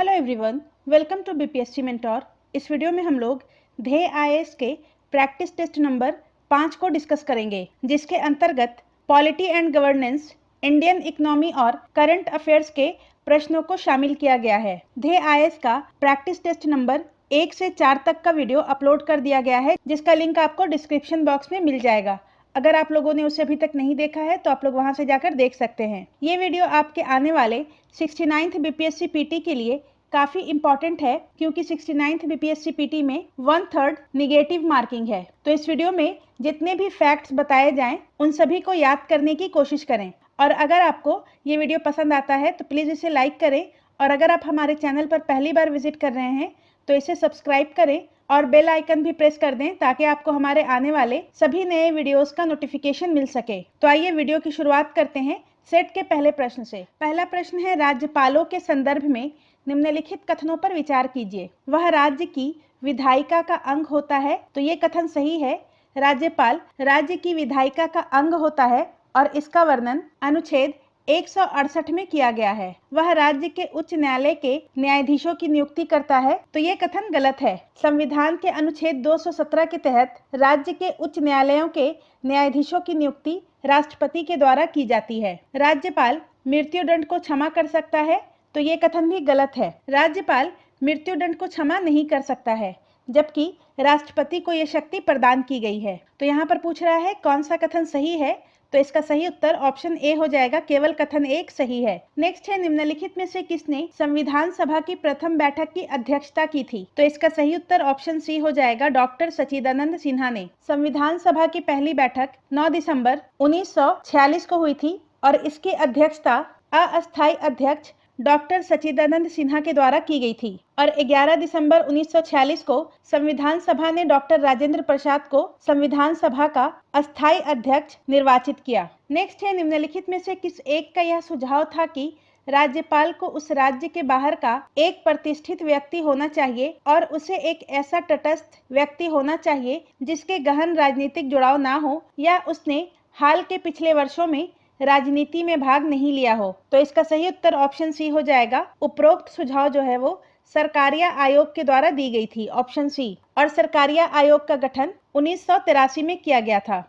Hello everyone, welcome to BPSC mentor. इस वीडियो में हम लोग ध्येय आईएएस के प्रैक्टिस टेस्ट नंबर 5 को डिस्कस करेंगे, जिसके अंतर्गत polity and governance, Indian economy और करंट अफेयर्स के प्रश्नों को शामिल किया गया है। ध्येय आईएएस का प्रैक्टिस टेस्ट नंबर 1 से 4 तक का वीडियो अपलोड कर दिया गया है, जिसका लिंक आपको डिस्क्रिप्शन बॉक्स में मिल जाएगा। अगर आप लोगों ने उसे अभी तक नहीं देखा है तो आप लोग वहां से जाकर देख सकते हैं। ये वीडियो आपके आने वाले 69th बीपीएससी पीटी के लिए काफी इंपॉर्टेंट है, क्योंकि 69th बीपीएससी पीटी में 1/3 निगेटिव मार्किंग है। तो इस वीडियो में जितने भी फैक्ट्स बताए जाएं उन सभी को याद करने की कोशिश करें। और अगर आपको ये वीडियो पसंद आता है तो प्लीज इसे लाइक करें, और अगर आप हमारे चैनल पर पहली बार विजिट कर रहे हैं तो इसे सब्सक्राइब करें और बेल आइकन भी प्रेस कर दें, ताकि आपको हमारे आने वाले सभी नए वीडियोस का नोटिफिकेशन मिल सके। तो आइए वीडियो की शुरुआत करते हैं सेट के पहले प्रश्न से। पहला प्रश्न है, राज्यपालों के संदर्भ में निम्नलिखित कथनों पर विचार कीजिए। वह राज्य की विधायिका का अंग होता है। तो ये कथन सही है। राज्यपाल राज्य की विधायिका का अंग होता है और इसका वर्णन अनुच्छेद 168 में किया गया है। वह राज्य के उच्च न्यायालय के न्यायाधीशों की नियुक्ति करता है। तो ये कथन गलत है। संविधान के अनुच्छेद 217 के तहत राज्य के उच्च न्यायालयों के न्यायाधीशों की नियुक्ति राष्ट्रपति के द्वारा की जाती है। राज्यपाल मृत्युदंड को क्षमा कर सकता है। तो ये कथन भी गलत है। राज्यपाल मृत्युदंड को क्षमा नहीं कर सकता है, जबकि राष्ट्रपति को यह शक्ति प्रदान की गई है। तो यहाँ पर पूछ रहा है कौन सा कथन सही है। तो इसका सही उत्तर ऑप्शन ए हो जाएगा, केवल कथन 1 सही है। नेक्स्ट है, निम्नलिखित में से किसने संविधान सभा की प्रथम बैठक की अध्यक्षता की थी। तो इसका सही उत्तर ऑप्शन सी हो जाएगा, डॉक्टर सच्चिदानंद सिन्हा ने। संविधान सभा की पहली बैठक 9 दिसंबर 1946 को हुई थी और इसकी अध्यक्षता अस्थायी अध्यक्ष डॉक्टर सच्चिदानंद सिन्हा के द्वारा की गई थी। और 11 दिसंबर 1946 को संविधान सभा ने डॉक्टर राजेंद्र प्रसाद को संविधान सभा का अस्थायी अध्यक्ष निर्वाचित किया। नेक्स्ट है, निम्नलिखित में से किस एक का यह सुझाव था कि राज्यपाल को उस राज्य के बाहर का एक प्रतिष्ठित व्यक्ति होना चाहिए और उसे एक ऐसा तटस्थ व्यक्ति होना चाहिए जिसके गहन राजनीतिक जुड़ाव ना हो या उसने हाल के पिछले वर्षों में राजनीति में भाग नहीं लिया हो। तो इसका सही उत्तर ऑप्शन सी हो जाएगा। उपरोक्त सुझाव जो है वो सरकारिया आयोग के द्वारा दी गई थी, ऑप्शन सी। और सरकारिया आयोग का गठन 1983 में किया गया था।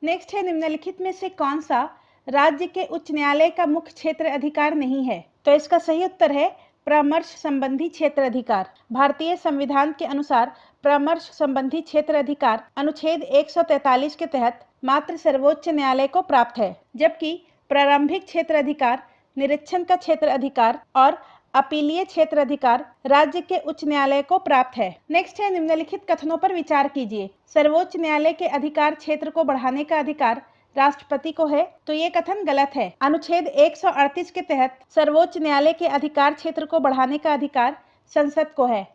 नेक्स्ट है, निम्नलिखित में से कौन सा राज्य के उच्च न्यायालय का मुख्य क्षेत्र अधिकार नहीं है। तो इसका सही उत्तर है परामर्श संबंधी क्षेत्र अधिकार। भारतीय संविधान के अनुसार परामर्श संबंधी क्षेत्र अधिकार अनुच्छेद 143 के तहत मात्र सर्वोच्च न्यायालय को प्राप्त है, जबकि प्रारंभिक क्षेत्र अधिकार, निरीक्षण का क्षेत्र अधिकार और अपीलीय क्षेत्र अधिकार राज्य के उच्च न्यायालय को प्राप्त है। नेक्स्ट है, निम्नलिखित कथनों पर विचार कीजिए। सर्वोच्च न्यायालय के अधिकार क्षेत्र को बढ़ाने का अधिकार राष्ट्रपति को है। तो ये कथन गलत है। अनुच्छेद 138 के तहत सर्वोच्च न्यायालय के अधिकार क्षेत्र को बढ़ाने का अधिकार संसद को है।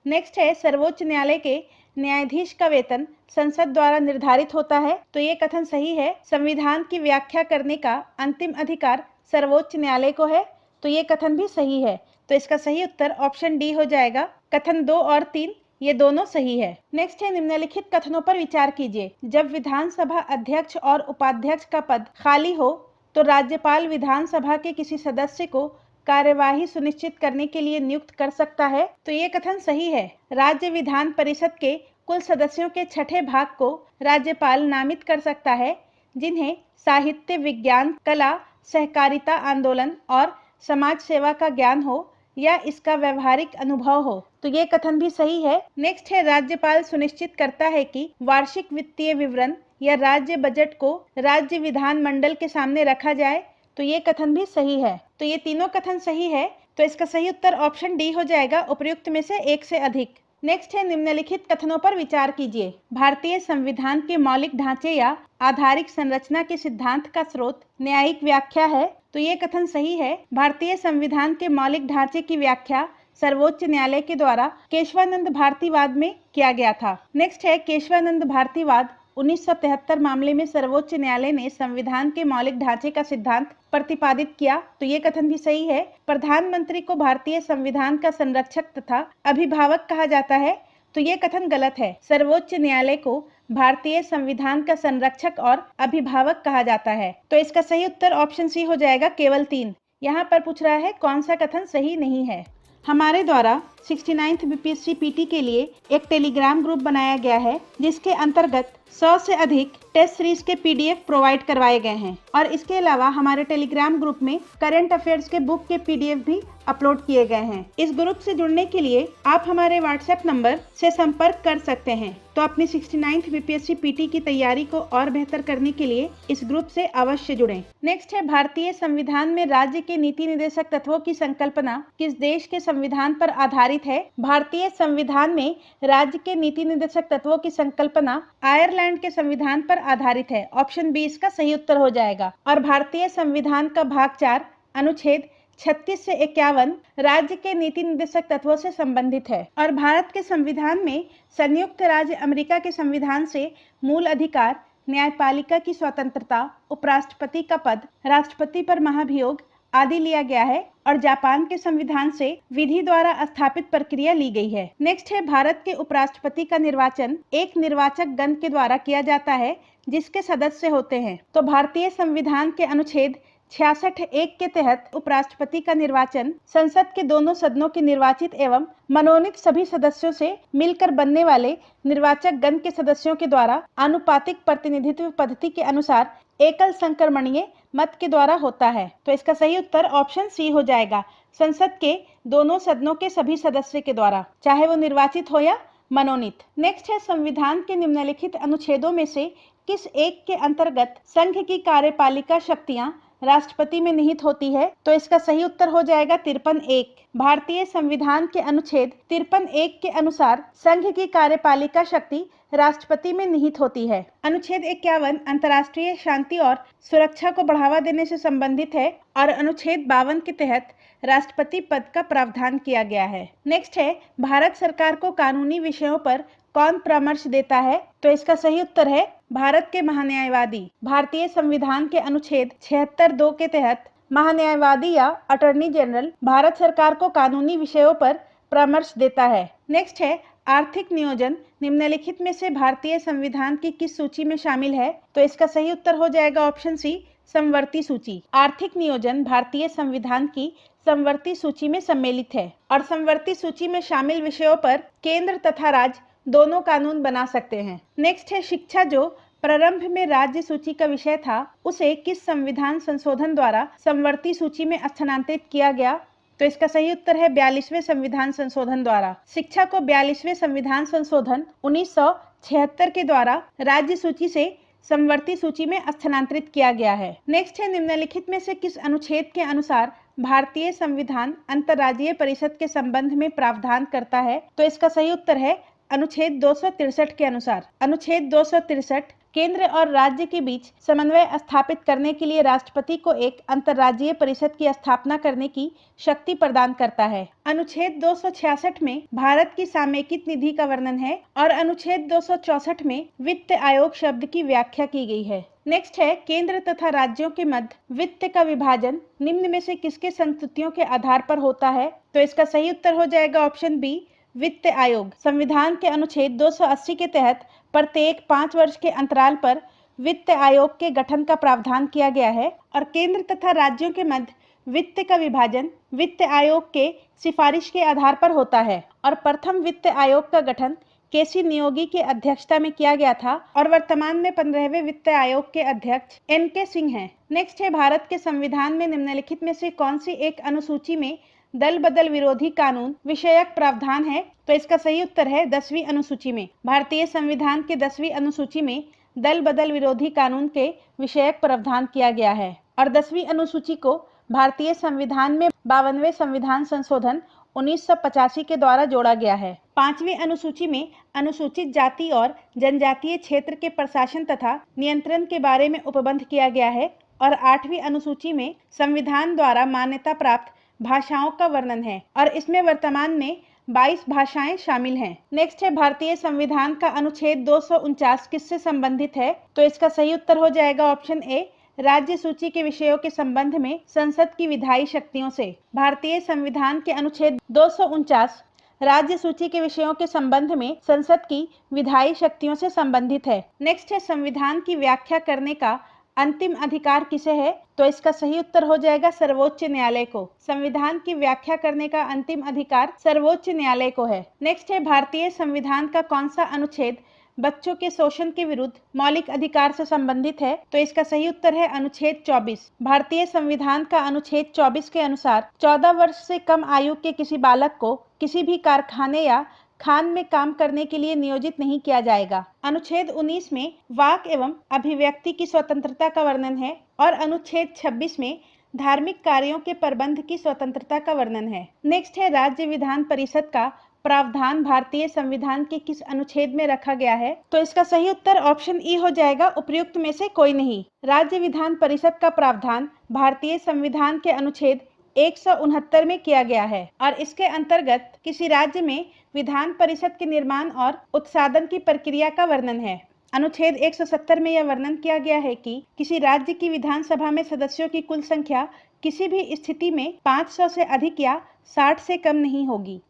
नेक्स्ट है, सर्वोच्च न्यायालय के न्यायाधीश का वेतन संसद द्वारा निर्धारित होता है। तो ये कथन सही है। संविधान की व्याख्या करने का अंतिम अधिकार सर्वोच्च न्यायालय को है। तो ये कथन भी सही है। तो इसका सही उत्तर ऑप्शन डी हो जाएगा। कथन 2 और 3 ये दोनों सही है। नेक्स्ट है, निम्नलिखित कथनों पर विचार कीजिए। जब विधानसभा अध्यक्ष और उपाध्यक्ष का पद खाली हो तो राज्यपाल विधानसभा के किसी सदस्य को कार्यवाही सुनिश्चित करने के लिए नियुक्त कर सकता है। तो ये कथन सही है। राज्य विधान परिषद के कुल सदस्यों के 6ठे भाग को राज्यपाल नामित कर सकता है, जिन्हें साहित्य, विज्ञान, कला, सहकारिता आंदोलन और समाज सेवा का ज्ञान हो या इसका व्यवहारिक अनुभव हो। तो ये कथन भी सही है। नेक्स्ट है, राज्यपाल सुनिश्चित करता है कि वार्षिक वित्तीय विवरण या राज्य बजट को राज्य विधान मंडल के सामने रखा जाए। तो ये कथन भी सही है। तो ये तीनों कथन सही है। तो इसका सही उत्तर ऑप्शन डी हो जाएगा, उपर्युक्त में से एक से अधिक। नेक्स्ट है, निम्नलिखित कथनों पर विचार कीजिए। भारतीय संविधान के मौलिक ढांचे या आधारिक संरचना के सिद्धांत का स्रोत न्यायिक व्याख्या है। तो ये कथन सही है। भारतीय संविधान के मौलिक ढांचे की व्याख्या सर्वोच्च न्यायालय के द्वारा केशवानंद भारतीवाद में किया गया था। नेक्स्ट है, केशवानंद भारतीवाद 1973 मामले में सर्वोच्च न्यायालय ने संविधान के मौलिक ढांचे का सिद्धांत प्रतिपादित किया। तो ये कथन भी सही है। प्रधानमंत्री को भारतीय संविधान का संरक्षक तथा अभिभावक कहा जाता है। तो ये कथन गलत है। सर्वोच्च न्यायालय को भारतीय संविधान का संरक्षक और अभिभावक कहा जाता है। तो इसका सही उत्तर ऑप्शन सी हो जाएगा, केवल 3। यहाँ पर पूछ रहा है कौन सा कथन सही नहीं है। हमारे द्वारा 69th बीपीएससी पीटी के लिए एक टेलीग्राम ग्रुप बनाया गया है जिसके अंतर्गत 100 से अधिक टेस्ट सीरीज के पीडीएफ प्रोवाइड करवाए गए हैं और इसके अलावा हमारे टेलीग्राम ग्रुप में करंट अफेयर्स के बुक के पीडीएफ भी अपलोड किए गए हैं। इस ग्रुप से जुड़ने के लिए आप हमारे व्हाट्सएप नंबर से संपर्क कर सकते हैं। तो अपनी 69th बीपीएससी पीटी की तैयारी को और बेहतर करने के लिए इस ग्रुप से अवश्य जुड़ें। नेक्स्ट है, भारतीय संविधान में राज्य के नीति निर्देशक तत्वों की संकल्पना किस देश के संविधान पर आधारित है? भारतीय संविधान में राज्य के नीति निर्देशक तत्वों की संकल्पना आयरलैंड के संविधान पर आधारित है। ऑप्शन बी इसका सही उत्तर हो जाएगा। और भारतीय संविधान का भाग 4 अनुच्छेद 36 से 51 राज्य के नीति निर्देशक तत्वों से संबंधित है। और भारत के संविधान में संयुक्त राज्य अमेरिका के संविधान से मूल अधिकार, न्यायपालिका की स्वतंत्रता, उपराष्ट्रपति का पद, राष्ट्रपति पर महाभियोग आदि लिया गया है और जापान के संविधान से विधि द्वारा स्थापित प्रक्रिया ली गई है। नेक्स्ट है, भारत के उपराष्ट्रपति का निर्वाचन एक निर्वाचक गण के द्वारा किया जाता है जिसके सदस्य होते हैं। तो भारतीय संविधान के अनुच्छेद 66(1) के तहत उपराष्ट्रपति का निर्वाचन संसद के दोनों सदनों के निर्वाचित एवं मनोनीत सभी सदस्यों से मिलकर बनने वाले निर्वाचक गण के सदस्यों के द्वारा आनुपातिक प्रतिनिधित्व पद्धति के अनुसार एकल संक्रमणीय मत के द्वारा होता है। तो इसका सही उत्तर ऑप्शन सी हो जाएगा, संसद के दोनों सदनों के सभी सदस्य के द्वारा, चाहे वो निर्वाचित हो या मनोनीत। नेक्स्ट है, संविधान के निम्नलिखित अनुच्छेदों में से किस एक के अंतर्गत संघ की कार्यपालिका शक्तियां राष्ट्रपति में निहित होती है? तो इसका सही उत्तर हो जाएगा 53(1). भारतीय संविधान के अनुच्छेद 53(1) के अनुसार संघ की कार्यपालिका शक्ति राष्ट्रपति में निहित होती है। अनुच्छेद 51 अंतर्राष्ट्रीय शांति और सुरक्षा को बढ़ावा देने से संबंधित है और अनुच्छेद 52 के तहत राष्ट्रपति पद का प्रावधान किया गया है। नेक्स्ट है, भारत सरकार को कानूनी विषयों पर कौन परामर्श देता है? तो इसका सही उत्तर है भारत के महान्यायवादी। भारतीय संविधान के अनुच्छेद 76(2) के तहत महान्यायवादी या अटॉर्नी जनरल भारत सरकार को कानूनी विषयों पर परामर्श देता है। नेक्स्ट है, आर्थिक नियोजन निम्नलिखित में से भारतीय संविधान की किस सूची में शामिल है? तो इसका सही उत्तर हो जाएगा ऑप्शन सी, समवर्ती सूची। आर्थिक नियोजन भारतीय संविधान की समवर्ती सूची में सम्मिलित है और समवर्ती सूची में शामिल विषयों पर केंद्र तथा राज्य दोनों कानून बना सकते हैं। नेक्स्ट है, शिक्षा जो प्रारंभ में राज्य सूची का विषय था उसे किस संविधान संशोधन द्वारा समवर्ती सूची में स्थानांतरित किया गया? तो इसका सही उत्तर है 42वें संविधान संशोधन द्वारा। शिक्षा को 42वें संविधान संशोधन 1976 के द्वारा राज्य सूची से समवर्ती सूची में स्थानांतरित किया गया है। नेक्स्ट है, निम्नलिखित में से किस अनुच्छेद के अनुसार भारतीय संविधान अंतर्राज्यीय परिषद के संबंध में प्रावधान करता है? तो इसका सही उत्तर है अनुच्छेद 263 के अनुसार। अनुच्छेद 263 केंद्र और राज्य के बीच समन्वय स्थापित करने के लिए राष्ट्रपति को एक अंतर्राज्यीय परिषद की स्थापना करने की शक्ति प्रदान करता है। अनुच्छेद 266 में भारत की सामयिक निधि का वर्णन है और अनुच्छेद 264 में वित्त आयोग शब्द की व्याख्या की गई है। नेक्स्ट है, केंद्र तथा राज्यों के मध्य वित्त का विभाजन निम्न में से किसके संस्तुतियों के आधार पर होता है? तो इसका सही उत्तर हो जाएगा ऑप्शन बी, वित्त आयोग। संविधान के अनुच्छेद 280 के तहत प्रत्येक 5 वर्ष के अंतराल पर वित्त आयोग के गठन का प्रावधान किया गया है और केंद्र तथा राज्यों के मध्य वित्त का विभाजन वित्त आयोग के सिफारिश के आधार पर होता है और प्रथम वित्त आयोग का गठन केसी नियोगी की अध्यक्षता में किया गया था और वर्तमान में 15वें वित्त आयोग के अध्यक्ष NK सिंह हैं। नेक्स्ट है, भारत के संविधान में निम्नलिखित में से कौन सी एक अनुसूची में दल बदल विरोधी कानून विषयक प्रावधान है? तो इसका सही उत्तर है 10वीं अनुसूची में। भारतीय संविधान के 10वीं अनुसूची में दल बदल विरोधी कानून के विषयक प्रावधान किया गया है और 10वीं अनुसूची को भारतीय संविधान में 52वें संविधान संशोधन 1985 के द्वारा जोड़ा गया है। 5वीं अनुसूची में अनुसूचित जाति और जनजातीय क्षेत्र के प्रशासन तथा नियंत्रण के बारे में उपबंध किया गया है और 8वीं अनुसूची में संविधान द्वारा मान्यता प्राप्त भाषाओं का वर्णन है और इसमें वर्तमान में 22 भाषाएं शामिल हैं। नेक्स्ट है, भारतीय संविधान का अनुच्छेद 249 किससे संबंधित है? तो इसका सही उत्तर हो जाएगा ऑप्शन ए, राज्य सूची के विषयों के संबंध में संसद की विधायी शक्तियों से। भारतीय संविधान के अनुच्छेद 249 राज्य सूची के विषयों के संबंध में संसद की विधायी शक्तियों से संबंधित है। नेक्स्ट है, संविधान की व्याख्या करने का अंतिम अधिकार किसे है? तो इसका सही उत्तर हो जाएगा सर्वोच्च न्यायालय को। संविधान की व्याख्या करने का अंतिम अधिकार सर्वोच्च न्यायालय को है। नेक्स्ट है, भारतीय संविधान का कौन सा अनुच्छेद बच्चों के शोषण के विरुद्ध मौलिक अधिकार से संबंधित है? तो इसका सही उत्तर है अनुच्छेद 24। भारतीय संविधान का अनुच्छेद 24 के अनुसार 14 वर्ष से कम आयु के किसी बालक को किसी भी कारखाने या खान में काम करने के लिए नियोजित नहीं किया जाएगा। अनुच्छेद 19 में वाक एवं अभिव्यक्ति की स्वतंत्रता का वर्णन है और अनुच्छेद 26 में धार्मिक कार्यों के प्रबंध की स्वतंत्रता का वर्णन है। नेक्स्ट है, राज्य विधान परिषद का प्रावधान भारतीय संविधान के किस अनुच्छेद में रखा गया है? तो इसका सही उत्तर ऑप्शन ई हो जाएगा, उपयुक्त में से कोई नहीं। राज्य विधान परिषद का प्रावधान भारतीय संविधान के अनुच्छेद 169 में किया गया है और इसके अंतर्गत किसी राज्य में विधान परिषद के निर्माण और उत्साधन की प्रक्रिया का वर्णन है। अनुच्छेद 170 में यह वर्णन किया गया है कि किसी राज्य की विधानसभा में सदस्यों की कुल संख्या किसी भी स्थिति में 500 से अधिक या 60 से कम नहीं होगी।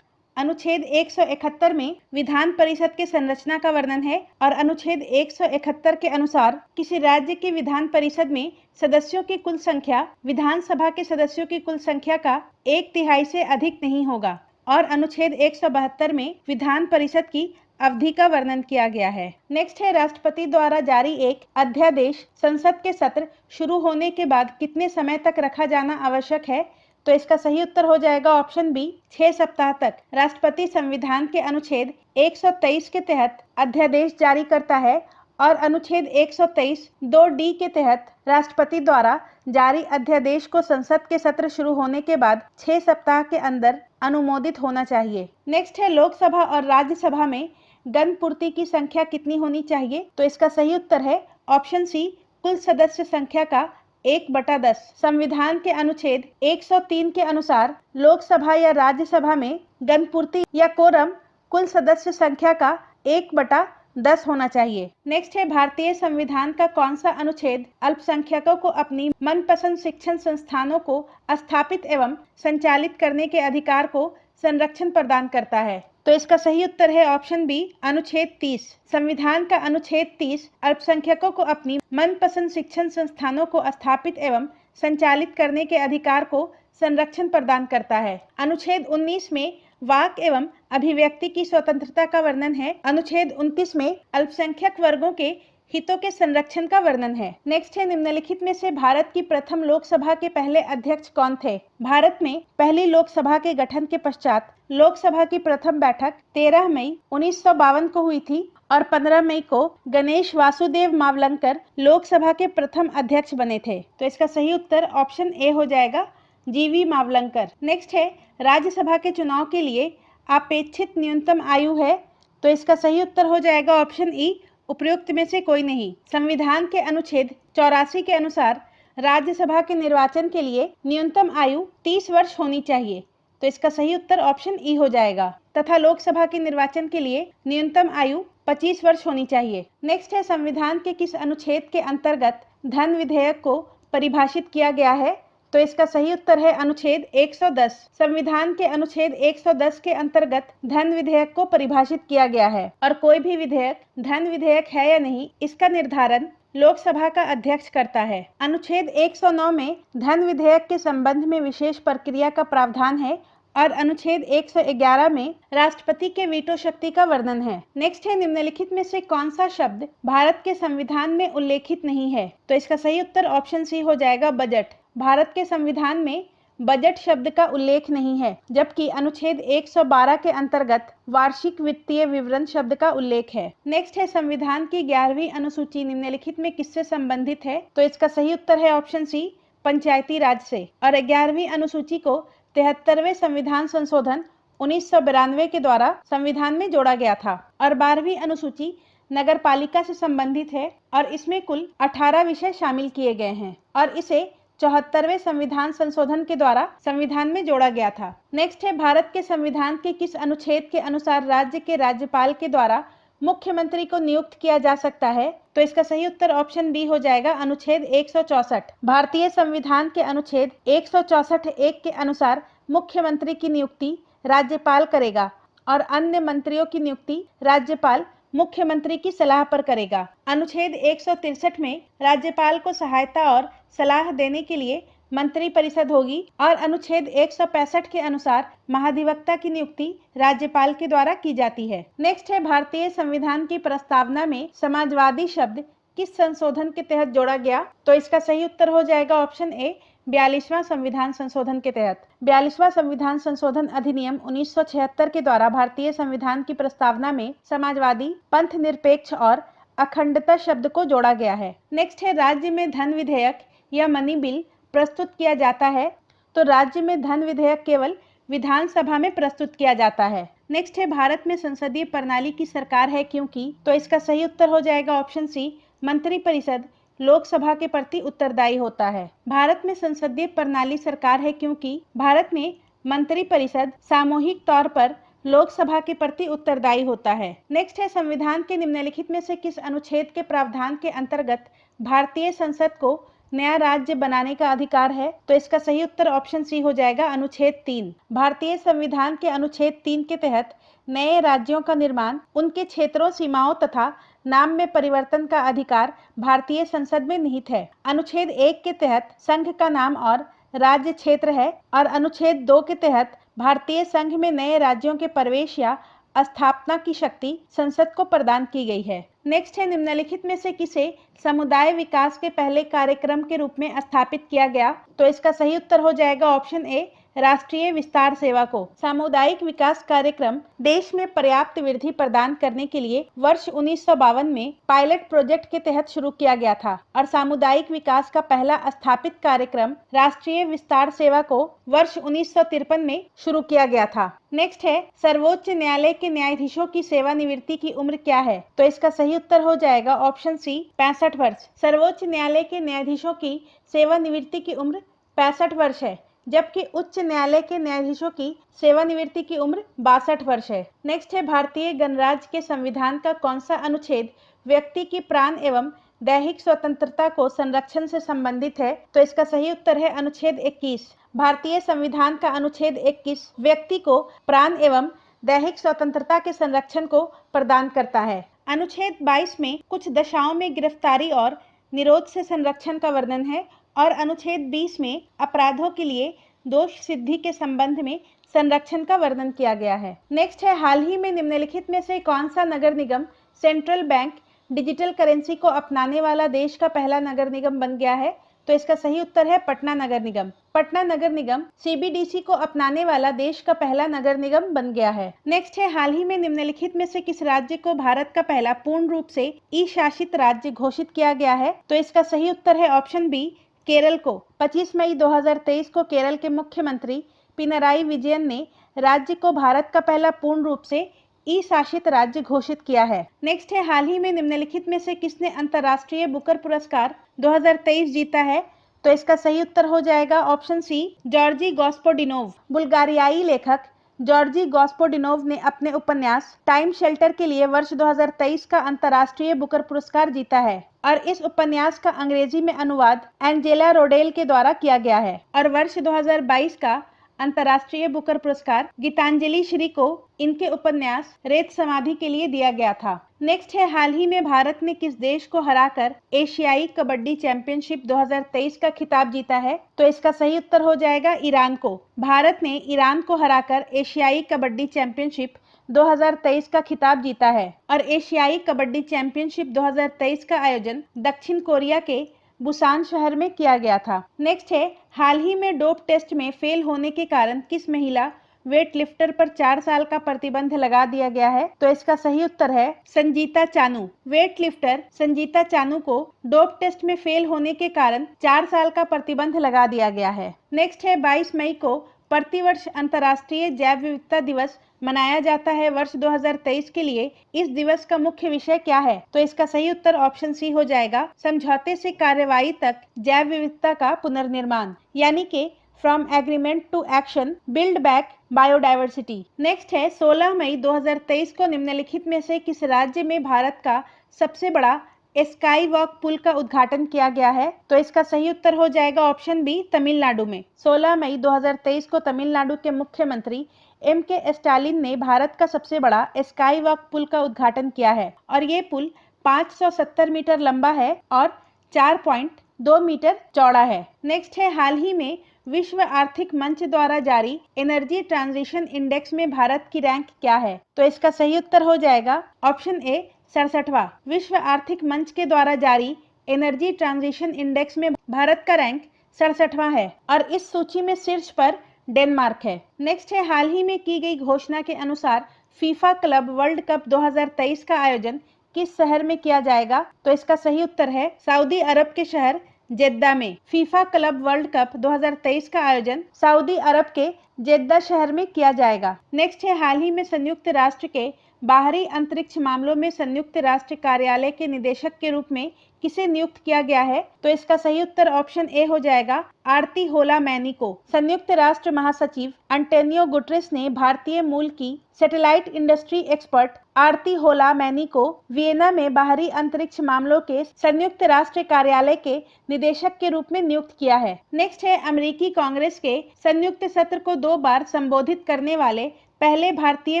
अनुच्छेद 171 में विधान परिषद के संरचना का वर्णन है और अनुच्छेद 171 के अनुसार किसी राज्य की विधान परिषद में सदस्यों की कुल संख्या विधानसभा के सदस्यों की कुल संख्या का 1/3 से अधिक नहीं होगा और अनुच्छेद 172 में विधान परिषद की अवधि का वर्णन किया गया है। नेक्स्ट है, राष्ट्रपति द्वारा जारी एक अध्यादेश संसद के सत्र शुरू होने के बाद कितने समय तक रखा जाना आवश्यक है? तो इसका सही उत्तर हो जाएगा ऑप्शन बी, 6 सप्ताह तक। राष्ट्रपति संविधान के अनुच्छेद 123 के तहत अध्यादेश जारी करता है और अनुच्छेद 123 2D के तहत राष्ट्रपति द्वारा जारी अध्यादेश को संसद के सत्र शुरू होने के बाद 6 सप्ताह के अंदर अनुमोदित होना चाहिए। नेक्स्ट है, लोकसभा और राज्यसभा में गण पूर्ति की संख्या कितनी होनी चाहिए? तो इसका सही उत्तर है ऑप्शन सी, कुल सदस्य संख्या का 1/10। संविधान के अनुच्छेद 103 के अनुसार लोकसभा या राज्यसभा में गण पूर्ति या कोरम कुल सदस्य संख्या का 1/10 होना चाहिए। नेक्स्ट है, भारतीय संविधान का कौन सा अनुच्छेद अल्पसंख्यकों को अपनी मनपसंद शिक्षण संस्थानों को स्थापित एवं संचालित करने के अधिकार को संरक्षण प्रदान करता है? तो इसका सही उत्तर है ऑप्शन बी, अनुच्छेद 30। संविधान का अनुच्छेद 30 अल्पसंख्यकों को अपनी मनपसंद शिक्षण संस्थानों को स्थापित एवं संचालित करने के अधिकार को संरक्षण प्रदान करता है। अनुच्छेद 19 में वाक एवं अभिव्यक्ति की स्वतंत्रता का वर्णन है। अनुच्छेद 29 में अल्पसंख्यक वर्गों के हितों के संरक्षण का वर्णन है। नेक्स्ट है, निम्नलिखित में से भारत की प्रथम लोकसभा के पहले अध्यक्ष कौन थे? भारत में पहली लोकसभा के गठन के पश्चात लोकसभा की प्रथम बैठक 13 मई 1952 को हुई थी और 15 मई को गणेश वासुदेव मावलंकर लोकसभा के प्रथम अध्यक्ष बने थे। तो इसका सही उत्तर ऑप्शन ए हो जाएगा, जीवी मावलंकर। नेक्स्ट है, राज्यसभा के चुनाव के लिए अपेक्षित न्यूनतम आयु है? तो इसका सही उत्तर हो जाएगा ऑप्शन ई, उपयुक्त में से कोई नहीं। संविधान के अनुच्छेद 84 के अनुसार राज्यसभा के निर्वाचन के लिए न्यूनतम आयु 30 वर्ष होनी चाहिए। तो इसका सही उत्तर ऑप्शन ई हो जाएगा तथा लोकसभा के निर्वाचन के लिए न्यूनतम आयु 25 वर्ष होनी चाहिए। नेक्स्ट है, संविधान के किस अनुच्छेद के अंतर्गत धन विधेयक को परिभाषित किया गया है? तो इसका सही उत्तर है अनुच्छेद 110। संविधान के अनुच्छेद 110 के अंतर्गत धन विधेयक को परिभाषित किया गया है और कोई भी विधेयक धन विधेयक है या नहीं इसका निर्धारण लोकसभा का अध्यक्ष करता है। अनुच्छेद 109 में धन विधेयक के संबंध में विशेष प्रक्रिया का प्रावधान है और अनुच्छेद 111 में राष्ट्रपति के वीटो शक्ति का वर्णन है। नेक्स्ट है, निम्नलिखित में से कौन सा शब्द भारत के संविधान में उल्लेखित नहीं है? तो इसका सही उत्तर ऑप्शन सी हो जाएगा, बजट। भारत के संविधान में बजट शब्द का उल्लेख नहीं है, जबकि अनुच्छेद 112 के अंतर्गत वार्षिक वित्तीय विवरण शब्द का उल्लेख है। नेक्स्ट है, संविधान की 11वीं अनुसूची निम्नलिखित में किससे संबंधित है? तो इसका सही उत्तर है ऑप्शन सी, पंचायती राज से। और 11वीं अनुसूची को 73वें संविधान संशोधन 1992 के द्वारा संविधान में जोड़ा गया था और 12वीं अनुसूची नगर पालिका से संबंधित है और इसमें कुल 18 विषय शामिल किए गए हैं और इसे 74वें संविधान संशोधन के द्वारा संविधान में जोड़ा गया था। नेक्स्ट है, भारत के संविधान के किस अनुच्छेद के अनुसार राज्य के राज्यपाल के द्वारा मुख्यमंत्री को नियुक्त किया जा सकता है? तो इसका सही उत्तर ऑप्शन बी हो जाएगा, अनुच्छेद 164। भारतीय संविधान के अनुच्छेद 164(1) के अनुसार मुख्यमंत्री की नियुक्ति राज्यपाल करेगा और अन्य मंत्रियों की नियुक्ति राज्यपाल मुख्यमंत्री की सलाह पर करेगा। अनुच्छेद 163 में राज्यपाल को सहायता और सलाह देने के लिए मंत्रिपरिषद होगी और अनुच्छेद 165 के अनुसार महाधिवक्ता की नियुक्ति राज्यपाल के द्वारा की जाती है। नेक्स्ट है, भारतीय संविधान की प्रस्तावना में समाजवादी शब्द किस संशोधन के तहत जोड़ा गया? तो इसका सही उत्तर हो जाएगा ऑप्शन ए, 42वां संविधान संशोधन के तहत। 42वां संविधान संशोधन अधिनियम 1976 के द्वारा भारतीय संविधान की प्रस्तावना में समाजवादी, पंथ निरपेक्ष और अखंडता शब्द को जोड़ा गया है। नेक्स्ट है, राज्य में धन विधेयक या मनी बिल प्रस्तुत किया जाता है? तो राज्य में धन विधेयक केवल विधानसभा में प्रस्तुत किया जाता है। नेक्स्ट है, भारत में संसदीय प्रणाली की सरकार है क्योंकि? तो इसका सही उत्तर हो जाएगा ऑप्शन सी, मंत्रिपरिषद लोकसभा के प्रति उत्तरदायी होता है। भारत में संसदीय प्रणाली सरकार है क्योंकि भारत में मंत्रिपरिषद सामूहिक तौर पर लोकसभा के प्रति उत्तरदायी होता है। नेक्स्ट है, संविधान के निम्नलिखित में से किस अनुच्छेद के प्रावधान के अंतर्गत भारतीय संसद को नया राज्य बनाने का अधिकार है? तो इसका सही उत्तर ऑप्शन सी हो जाएगा, अनुच्छेद 3। भारतीय संविधान के अनुच्छेद 3 के तहत नए राज्यों का निर्माण, उनके क्षेत्रों, सीमाओं तथा नाम में परिवर्तन का अधिकार भारतीय संसद में निहित है। अनुच्छेद 1 के तहत संघ का नाम और राज्य क्षेत्र है और अनुच्छेद 2 के तहत भारतीय संघ में नए राज्यों के प्रवेश या स्थापना की शक्ति संसद को प्रदान की गई है। नेक्स्ट है, निम्नलिखित में से किसे समुदाय विकास के पहले कार्यक्रम के रूप में स्थापित किया गया? तो इसका सही उत्तर हो जाएगा ऑप्शन ए, राष्ट्रीय विस्तार सेवा को। सामुदायिक विकास कार्यक्रम देश में पर्याप्त वृद्धि प्रदान करने के लिए वर्ष 1952 में पायलट प्रोजेक्ट के तहत शुरू किया गया था और सामुदायिक विकास का पहला स्थापित कार्यक्रम राष्ट्रीय विस्तार सेवा को वर्ष 1953 में शुरू किया गया था। नेक्स्ट है, सर्वोच्च न्यायालय के न्यायाधीशों की सेवानिवृत्ति की उम्र क्या है? तो इसका सही उत्तर हो जाएगा ऑप्शन सी, 65 वर्ष। सर्वोच्च न्यायालय के न्यायाधीशों की सेवानिवृत्ति की उम्र 65 वर्ष है, जबकि उच्च न्यायालय के न्यायाधीशों की सेवानिवृत्ति की उम्र 62 वर्ष है। नेक्स्ट है, भारतीय गणराज्य के संविधान का कौन सा अनुच्छेद व्यक्ति की प्राण एवं दैहिक स्वतंत्रता को संरक्षण से संबंधित है? तो इसका सही उत्तर है अनुच्छेद 21। भारतीय संविधान का अनुच्छेद 21 व्यक्ति को प्राण एवं दैहिक स्वतंत्रता के संरक्षण को प्रदान करता है। अनुच्छेद 22 में कुछ दशाओं में गिरफ्तारी और निरोध से संरक्षण का वर्णन है और अनुच्छेद 20 में अपराधों के लिए दोष सिद्धि के संबंध में संरक्षण का वर्णन किया गया है। नेक्स्ट है, हाल ही में निम्नलिखित में से कौन सा नगर निगम सेंट्रल बैंक डिजिटल करेंसी को अपनाने वाला देश का पहला नगर निगम बन गया है? तो इसका सही उत्तर है पटना नगर निगम। पटना नगर निगम सीबीडीसी को अपनाने वाला देश का पहला नगर निगम बन गया है। नेक्स्ट है, हाल ही में निम्नलिखित में से किस राज्य को भारत का पहला पूर्ण रूप से ई शासित राज्य घोषित किया गया है? तो इसका सही उत्तर है ऑप्शन बी, केरल को। 25 मई 2023 को केरल के मुख्यमंत्री पिनराई विजयन ने राज्य को भारत का पहला पूर्ण रूप से ई शासित राज्य घोषित किया है। नेक्स्ट है, हाल ही में निम्नलिखित में से किसने अंतर्राष्ट्रीय बुकर पुरस्कार 2023 जीता है? तो इसका सही उत्तर हो जाएगा ऑप्शन सी, जॉर्जी गॉस्पोडिनोव। बुल्गारियाई लेखक जॉर्जी गॉस्पोडिनोव ने अपने उपन्यास टाइम शेल्टर के लिए वर्ष 2023 का अंतर्राष्ट्रीय बुकर पुरस्कार जीता है और इस उपन्यास का अंग्रेजी में अनुवाद एंजेला रोडेल के द्वारा किया गया है और वर्ष 2022 का अंतर्राष्ट्रीय बुकर पुरस्कार गीतांजलि श्री को इनके उपन्यास रेत समाधि के लिए दिया गया था। नेक्स्ट है, हाल ही में भारत ने किस देश को हराकर एशियाई कबड्डी चैंपियनशिप 2023 का खिताब जीता है? तो इसका सही उत्तर हो जाएगा ईरान को। भारत ने ईरान को हराकर एशियाई कबड्डी चैंपियनशिप 2023 का खिताब जीता है और एशियाई कबड्डी चैंपियनशिप 2023 का आयोजन दक्षिण कोरिया के बुसान शहर में किया गया था। नेक्स्ट है, हाल ही में डोप टेस्ट में फेल होने के कारण किस महिला वेट लिफ्टर पर 4 साल का प्रतिबंध लगा दिया गया है? तो इसका सही उत्तर है संजीता चानू। वेट लिफ्टर संजीता चानू को डोप टेस्ट में फेल होने के कारण 4 साल का प्रतिबंध लगा दिया गया है। नेक्स्ट है, 22 मई को प्रतिवर्ष अंतर्राष्ट्रीय जैव विविधता दिवस मनाया जाता है। वर्ष 2023 के लिए इस दिवस का मुख्य विषय क्या है? तो इसका सही उत्तर ऑप्शन सी हो जाएगा, समझौते से कार्यवाही तक जैव विविधता का पुनर्निर्माण, यानी कि from agreement to action build back biodiversity. Next है, 16 मई 2023 को निम्नलिखित में से किस राज्य में भारत का सबसे बड़ा स्काई वॉक पुल का उद्घाटन किया गया है? तो इसका सही उत्तर हो जाएगा ऑप्शन बी, तमिलनाडु में। 16 मई 2023 को तमिलनाडु के मुख्यमंत्री के स्टालिन ने भारत का सबसे बड़ा स्काई वॉक पुल का उद्घाटन किया है और ये पुल 570 मीटर लंबा है और 4.2 मीटर चौड़ा है। नेक्स्ट है, हाल ही में विश्व आर्थिक मंच द्वारा जारी एनर्जी ट्रांजिशन इंडेक्स में भारत की रैंक क्या है? तो इसका सही उत्तर हो जाएगा ऑप्शन ए 67वां। विश्व आर्थिक मंच के द्वारा जारी एनर्जी ट्रांजिशन इंडेक्स में भारत का रैंक 67वां है और इस सूची में शीर्ष पर डेनमार्क है। नेक्स्ट है, हाल ही में की गई घोषणा के अनुसार फीफा क्लब वर्ल्ड कप 2023 का आयोजन किस शहर में किया जाएगा? तो इसका सही उत्तर है सऊदी अरब के शहर जेद्दा में। फीफा क्लब वर्ल्ड कप 2023 का आयोजन सऊदी अरब के जेद्दा शहर में किया जाएगा। नेक्स्ट है, हाल ही में संयुक्त राष्ट्र के बाहरी अंतरिक्ष मामलों में संयुक्त राष्ट्र कार्यालय के निदेशक के रूप में किसे नियुक्त किया गया है? तो इसका सही उत्तर ऑप्शन ए हो जाएगा आरती होला मैनी को। संयुक्त राष्ट्र महासचिव अंटोनियो गुटेरेस ने भारतीय मूल की सैटेलाइट इंडस्ट्री एक्सपर्ट आरती होला मैनी को वियना में बाहरी अंतरिक्ष मामलों के संयुक्त राष्ट्र कार्यालय के निदेशक के रूप में नियुक्त किया है। नेक्स्ट है, अमेरिकी कांग्रेस के संयुक्त सत्र को 2 बार संबोधित करने वाले पहले भारतीय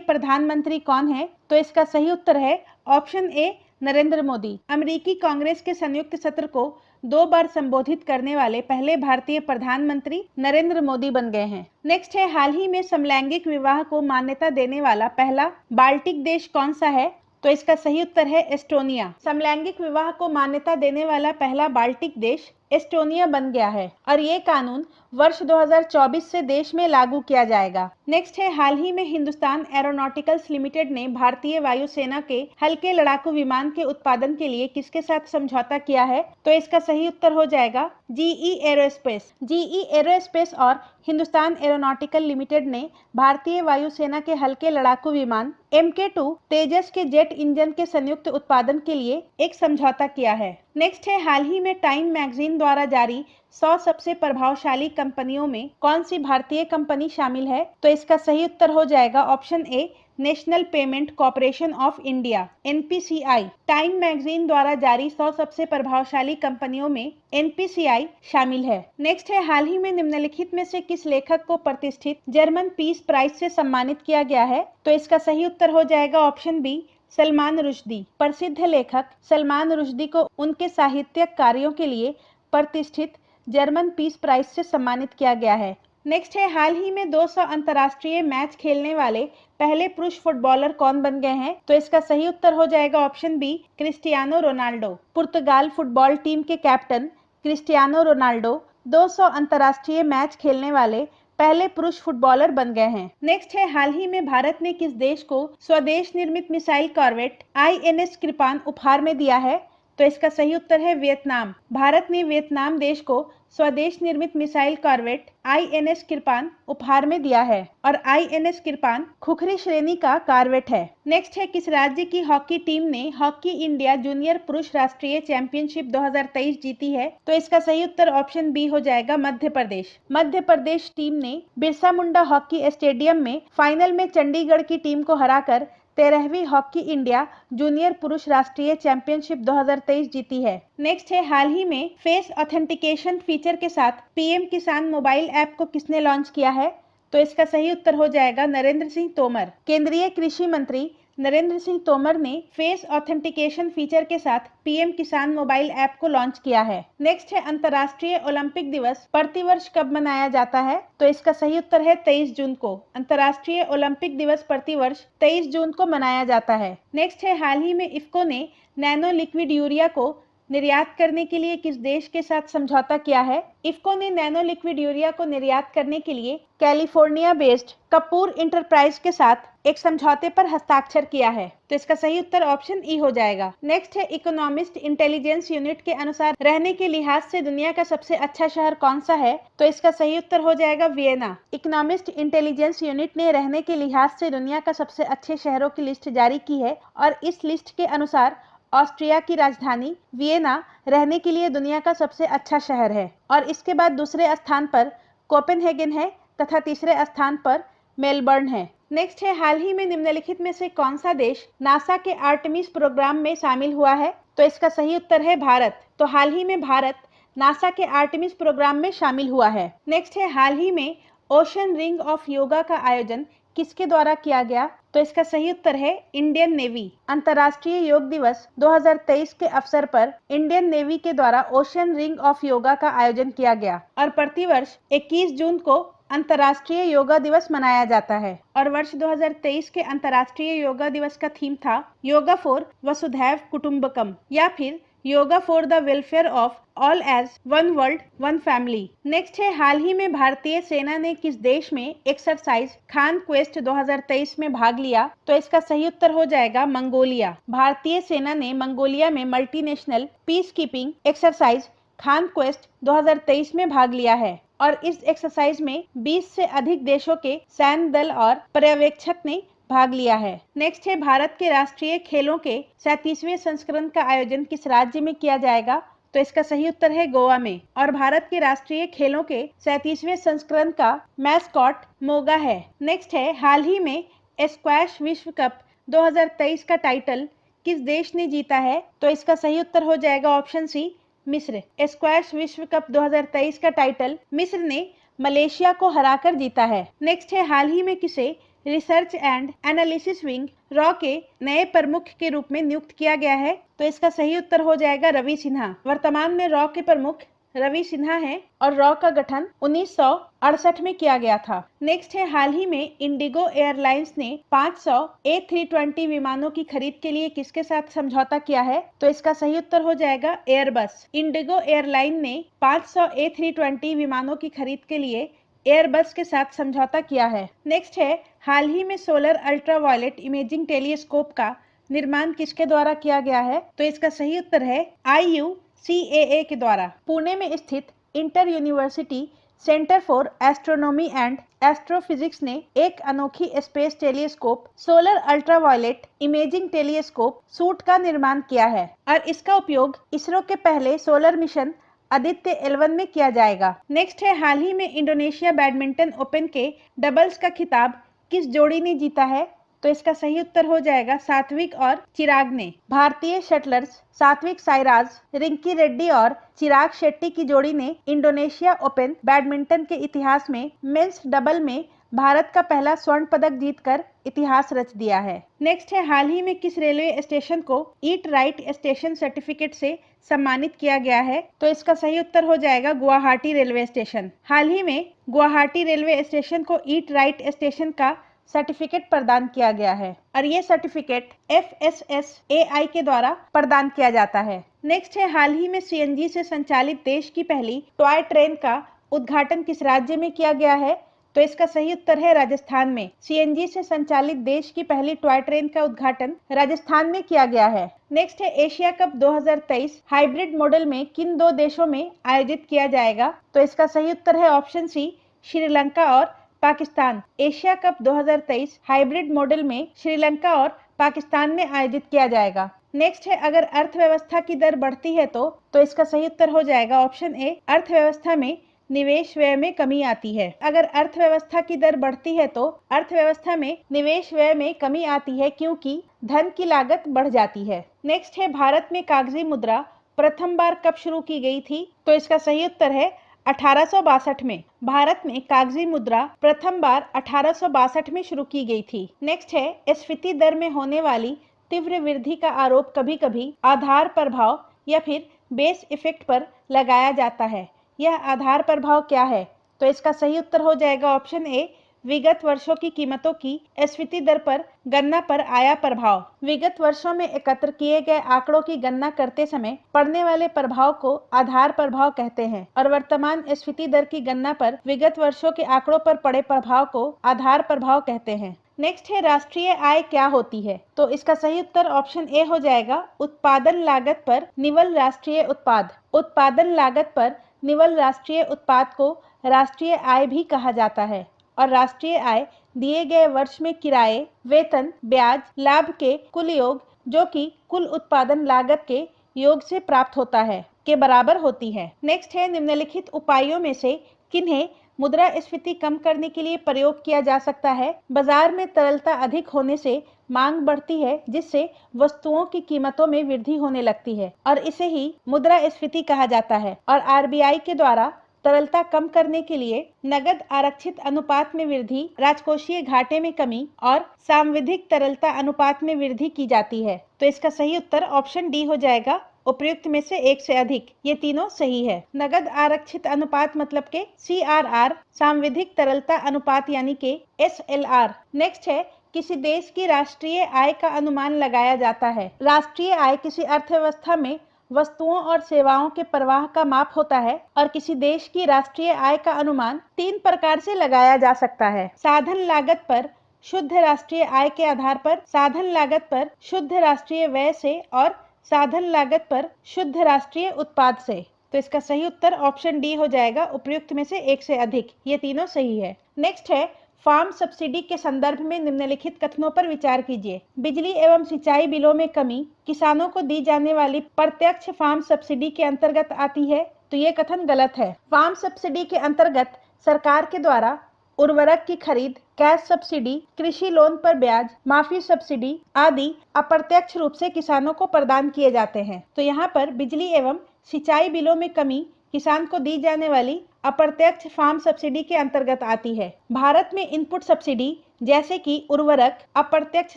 प्रधानमंत्री कौन है? तो इसका सही उत्तर है ऑप्शन ए नरेंद्र मोदी। अमेरिकी कांग्रेस के संयुक्त सत्र को 2 बार संबोधित करने वाले पहले भारतीय प्रधानमंत्री नरेंद्र मोदी बन गए हैं। नेक्स्ट है, हाल ही में समलैंगिक विवाह को मान्यता देने वाला पहला बाल्टिक देश कौन सा है? तो इसका सही उत्तर है एस्टोनिया। समलैंगिक विवाह को मान्यता देने वाला पहला बाल्टिक देश एस्टोनिया बन गया है और ये कानून वर्ष 2024 से देश में लागू किया जाएगा। नेक्स्ट है, हाल ही में हिंदुस्तान एरोनॉटिकल्स लिमिटेड ने भारतीय वायुसेना के हल्के लड़ाकू विमान के उत्पादन के लिए किसके साथ समझौता किया है? तो इसका सही उत्तर हो जाएगा जीई एरोस्पेस। जीई एरोस्पेस और हिंदुस्तान एरोनॉटिकल लिमिटेड ने भारतीय वायुसेना के हल्के लड़ाकू विमान MK2 तेजस के जेट इंजन के संयुक्त उत्पादन के लिए एक समझौता किया है। नेक्स्ट है, हाल ही में टाइम मैगजीन द्वारा जारी 100 सबसे प्रभावशाली कंपनियों में कौन सी भारतीय कंपनी शामिल है? तो इसका सही उत्तर हो जाएगा option A national payment corporation of India NPCI। Time magazine द्वारा जारी 100 सबसे प्रभावशाली कंपनियों में NPCI शामिल है। नेक्स्ट है, हाल ही में निम्नलिखित में से किस लेखक को प्रतिष्ठित जर्मन पीस प्राइज से सम्मानित किया गया है? तो इसका सही उत्तर हो जाएगा ऑप्शन बी सलमान रुश्दी। प्रसिद्ध लेखक सलमान रुश्दी को उनके साहित्यिक कार्यों के लिए प्रतिष्ठित जर्मन पीस प्राइज से सम्मानित किया गया है। नेक्स्ट है, हाल ही में 200 अंतर्राष्ट्रीय मैच खेलने वाले पहले पुरुष फुटबॉलर कौन बन गए हैं? तो इसका सही उत्तर हो जाएगा ऑप्शन बी क्रिस्टियानो रोनाल्डो। पुर्तगाल फुटबॉल टीम के कैप्टन क्रिस्टियानो रोनाल्डो 200 अंतर्राष्ट्रीय मैच खेलने वाले पहले पुरुष फुटबॉलर बन गए हैं। नेक्स्ट है, हाल ही में भारत ने किस देश को स्वदेश निर्मित मिसाइल कॉर्वेट INS कृपान उपहार में दिया है? तो इसका सही उत्तर है वियतनाम। भारत ने वियतनाम देश को स्वदेश निर्मित मिसाइल कॉर्वेट INS कृपान उपहार में दिया है और INS कृपान खुखरी श्रेणी का कॉर्वेट है। नेक्स्ट है, किस राज्य की हॉकी टीम ने हॉकी इंडिया जूनियर पुरुष राष्ट्रीय चैंपियनशिप 2023 जीती है? तो इसका सही उत्तर ऑप्शन बी हो जाएगा मध्य प्रदेश। मध्य प्रदेश टीम ने बिरसा मुंडा हॉकी स्टेडियम में फाइनल में चंडीगढ़ की टीम को हराकर 13वीं हॉकी इंडिया जूनियर पुरुष राष्ट्रीय चैंपियनशिप 2023 जीती है। नेक्स्ट है, हाल ही में फेस ऑथेंटिकेशन फीचर के साथ PM किसान मोबाइल ऐप को किसने लॉन्च किया है? तो इसका सही उत्तर हो जाएगा नरेंद्र सिंह तोमर। केंद्रीय कृषि मंत्री नरेंद्र सिंह तोमर ने फेस ऑथेंटिकेशन फीचर के साथ PM किसान मोबाइल ऐप को लॉन्च किया है। नेक्स्ट है, अंतर्राष्ट्रीय ओलंपिक दिवस प्रतिवर्ष कब मनाया जाता है? तो इसका सही उत्तर है 23 जून को। अंतर्राष्ट्रीय ओलंपिक दिवस प्रतिवर्ष 23 जून को मनाया जाता है। नेक्स्ट है, हाल ही में इफ्को ने नैनो लिक्विड यूरिया को निर्यात करने के लिए किस देश के साथ समझौता किया है? इफ्को ने नैनो लिक्विड यूरिया को निर्यात करने के लिए कैलिफोर्निया बेस्ड कपूर इंटरप्राइज के साथ एक समझौते पर हस्ताक्षर किया है। तो इसका सही उत्तर ऑप्शन ई हो जाएगा। नेक्स्ट है, इकोनॉमिस्ट इंटेलिजेंस यूनिट के अनुसार रहने के लिहाज से दुनिया का सबसे अच्छा शहर कौन सा है? तो इसका सही उत्तर हो जाएगा वियना। इकोनॉमिस्ट इंटेलिजेंस यूनिट ने रहने के लिहाज से दुनिया का सबसे अच्छे शहरों की लिस्ट जारी की है और इस लिस्ट के अनुसार ऑस्ट्रिया की राजधानी वियना रहने के लिए दुनिया का सबसे अच्छा शहर है और इसके बाद दूसरे स्थान पर कोपेनहेगन है तथा तीसरे स्थान पर मेलबर्न है। नेक्स्ट है, हाल ही में निम्नलिखित में से कौन सा देश नासा के आर्टेमिस प्रोग्राम में शामिल हुआ है? तो इसका सही उत्तर है भारत। तो हाल ही में भारत नासा के आर्टेमिस प्रोग्राम में शामिल हुआ है। नेक्स्ट है, हाल ही में ओशन रिंग ऑफ योगा का आयोजन किसके द्वारा किया गया? तो इसका सही उत्तर है इंडियन नेवी। अंतर्राष्ट्रीय योग दिवस 2023 के अवसर पर इंडियन नेवी के द्वारा ओशन रिंग ऑफ योगा का आयोजन किया गया और प्रतिवर्ष 21 जून को अंतर्राष्ट्रीय योगा दिवस मनाया जाता है। और वर्ष 2023 के अंतर्राष्ट्रीय योगा दिवस का थीम था योगा फॉर वसुधैव कुटुंबकम या फिर yoga for the welfare of all as one world one family. Next है, हाल ही में भारतीय सेना ने किस देश में एक्सरसाइज खान क्वेस्ट 2023 में भाग लिया? तो इसका सही उत्तर हो जाएगा मंगोलिया। भारतीय सेना ने मंगोलिया में multinational peace keeping exercise Khan quest 2023 में भाग लिया है और इस एक्सरसाइज में 20 से अधिक देशों के सैन्य दल और पर्यवेक्षक ने भाग लिया है। नेक्स्ट है, भारत के राष्ट्रीय खेलों के 37वें संस्करण का आयोजन किस राज्य में किया जाएगा? तो इसका सही उत्तर है गोवा में। और भारत के राष्ट्रीय खेलों के 37वें संस्करण का मैस्कॉट मोगा है। नेक्स्ट है, हाल ही में स्क्वैश विश्व कप 2023 का टाइटल किस देश ने जीता है? तो इसका सही उत्तर हो जाएगा ऑप्शन सी, मिस्र। स्क्वैश विश्व कप 2023 का टाइटल मिस्र ने मलेशिया को हराकर जीता है। नेक्स्ट है, हाल ही में किसे research and analysis wing raw के नए प्रमुख के रूप में नियुक्त किया गया है? तो इसका सही उत्तर हो जाएगा रवि सिन्हा। वर्तमान में रॉ के प्रमुख रवि सिन्हा हैं और रॉ का गठन 1968 में किया गया था। नेक्स्ट है, हाल ही में इंडिगो एयरलाइंस ने 500 A320 विमानों की खरीद के लिए किसके साथ समझौता किया है? तो इसका सही उत्तर हो जाएगा एयरबस। इंडिगो एयरलाइन ने 500 A320 विमानों की खरीद के लिए एयरबस के साथ समझौता किया है। नेक्स्ट है, हाल ही में सोलर अल्ट्रावायलेट इमेजिंग टेलीस्कोप का निर्माण किसके द्वारा किया गया है? तो इसका सही उत्तर है IUCAA के द्वारा। पुणे में स्थित inter university centre for astronomy and astrophysics ने एक अनोखी space telescope solar ultraviolet imaging telescope suit का निर्माण किया है और इसका उपयोग इसरो के पहले सोलर मिशन आदित्य L1 में किया जाएगा। नेक्स्ट है, हाल ही में इंडोनेशिया बैडमिंटन ओपन के डबल्स का खिताब किस जोड़ी ने जीता है? तो इसका सही उत्तर हो जाएगा सात्विक और चिराग ने। भारतीय शटलर्स सात्विक साईराज, रिंकी रेड्डी और चिराग शेट्टी की जोड़ी ने इंडोनेशिया ओपन बैडमिंटन के इतिहास में मेंस डबल में भारत का पहला स्वर्ण पदक जीतकर इतिहास रच दिया है। नेक्स्ट है, हाल ही में किस रेलवे स्टेशन को ईट राइट स्टेशन सर्टिफिकेट से सम्मानित किया गया है? तो इसका सही उत्तर हो जाएगा गुवाहाटी रेलवे स्टेशन। हाल ही में गुवाहाटी रेलवे स्टेशन को ईट राइट स्टेशन का सर्टिफिकेट प्रदान किया गया है और ये सर्टिफिकेट FSSAI के द्वारा प्रदान किया जाता है। नेक्स्ट है, हाल ही में CNG से संचालित देश की पहली टॉय ट्रेन का उद्घाटन किस राज्य में किया गया है? तो इसका सही उत्तर है राजस्थान में। CNG से संचालित देश की पहली टॉय ट्रेन का उद्घाटन राजस्थान में किया गया है। नेक्स्ट है, एशिया कप 2023 हाइब्रिड मॉडल में किन दो देशों में आयोजित किया जाएगा? तो इसका सही उत्तर है ऑप्शन सी, श्रीलंका और Pakistan. Asia cup 2023 hybrid model में श्रीलंका और पाकिस्तान में आयोजित किया जाएगा। नेक्स्ट है, अगर अर्थव्यवस्था की दर बढ़ती है तो इसका सही उत्तर हो जाएगा ऑप्शन ए, अर्थव्यवस्था में निवेश व्यय में कमी आती है। अगर अर्थव्यवस्था की दर बढ़ती है तो अर्थव्यवस्था में निवेश व्यय में कमी आती है क्योंकि धन की लागत बढ़ जाती है। नेक्स्ट है, भारत में कागजी मुद्रा प्रथम बार कब शुरू की गई थी? तो इसका सही उत्तर है 1862 में। भारत में कागजी मुद्रा प्रथम बार 1862 में शुरू की गई थी। नेक्स्ट है, स्फीति दर में होने वाली तीव्र वृद्धि का आरोप कभी कभी आधार प्रभाव या फिर बेस इफेक्ट पर लगाया जाता है। यह आधार प्रभाव क्या है? तो इसका सही उत्तर हो जाएगा ऑप्शन ए, विगत वर्षों की कीमतों की स्फीति दर पर गणना पर आया प्रभाव। विगत वर्षों में एकत्र किए गए आंकड़ों की गणना करते समय पड़ने वाले प्रभाव को आधार प्रभाव कहते हैं और वर्तमान स्फीति दर की गणना पर विगत वर्षों के आंकड़ों पर पड़े प्रभाव को आधार प्रभाव कहते हैं। नेक्स्ट है, राष्ट्रीय आय क्या होती है? तो इसका सही उत्तर ऑप्शन ए हो जाएगा, उत्पादन लागत पर निवल राष्ट्रीय उत्पाद। उत्पादन लागत पर निवल राष्ट्रीय उत्पाद को राष्ट्रीय आय भी कहा जाता है और राष्ट्रीय आय दिए गए वर्ष में किराए, वेतन, ब्याज, लाभ के कुल योग जो कि कुल उत्पादन लागत के योग से प्राप्त होता है के बराबर होती है। नेक्स्ट है, निम्नलिखित उपायों में से किन्हें मुद्रास्फीति कम करने के लिए प्रयोग किया जा सकता है? बाजार में तरलता अधिक होने से मांग बढ़ती है जिससे वस्तुओं की कीमतों में वृद्धि होने लगती है और इसे ही मुद्रास्फीति कहा जाता है और RBI के द्वारा तरलता कम करने के लिए नगद आरक्षित अनुपात में वृद्धि, राजकोषीय घाटे में कमी और सांविधिक तरलता अनुपात में वृद्धि की जाती है। तो इसका सही उत्तर ऑप्शन डी हो जाएगा, उपयुक्त में से एक से अधिक। ये तीनों सही है। नगद आरक्षित अनुपात मतलब के CRR, सांविधिक तरलता अनुपात यानी के SLR। नेक्स्ट है, किसी देश की राष्ट्रीय आय का अनुमान लगाया जाता है। राष्ट्रीय आय किसी अर्थव्यवस्था में वस्तुओं और सेवाओं के प्रवाह का माप होता है और किसी देश की राष्ट्रीय आय का अनुमान 3 प्रकार से लगाया जा सकता है। साधन लागत पर, शुद्ध राष्ट्रीय आय के आधार पर, साधन लागत पर शुद्ध राष्ट्रीय व्यय से और साधन लागत पर शुद्ध राष्ट्रीय उत्पाद से। तो इसका सही उत्तर ऑप्शन डी हो जाएगा, उपयुक्त में से एक से अधिक। ये तीनों सही है। नेक्स्ट है, फार्म सब्सिडी के संदर्भ में निम्नलिखित कथनों पर विचार कीजिए। बिजली एवं सिंचाई बिलों में कमी किसानों को दी जाने वाली प्रत्यक्ष फार्म सब्सिडी के अंतर्गत आती है। तो ये कथन गलत है। फार्म सब्सिडी के अंतर्गत सरकार के द्वारा उर्वरक की खरीद, कैश सब्सिडी, कृषि लोन पर ब्याज, माफी सब्सिडी आदि अप्रत्यक्ष रूप से किसानों को प्रदान किए जाते हैं। तो यहाँ पर बिजली एवं सिंचाई बिलों में कमी किसान को दी जाने वाली अप्रत्यक्ष फार्म सब्सिडी के अंतर्गत आती है। भारत में इनपुट सब्सिडी जैसे कि उर्वरक अप्रत्यक्ष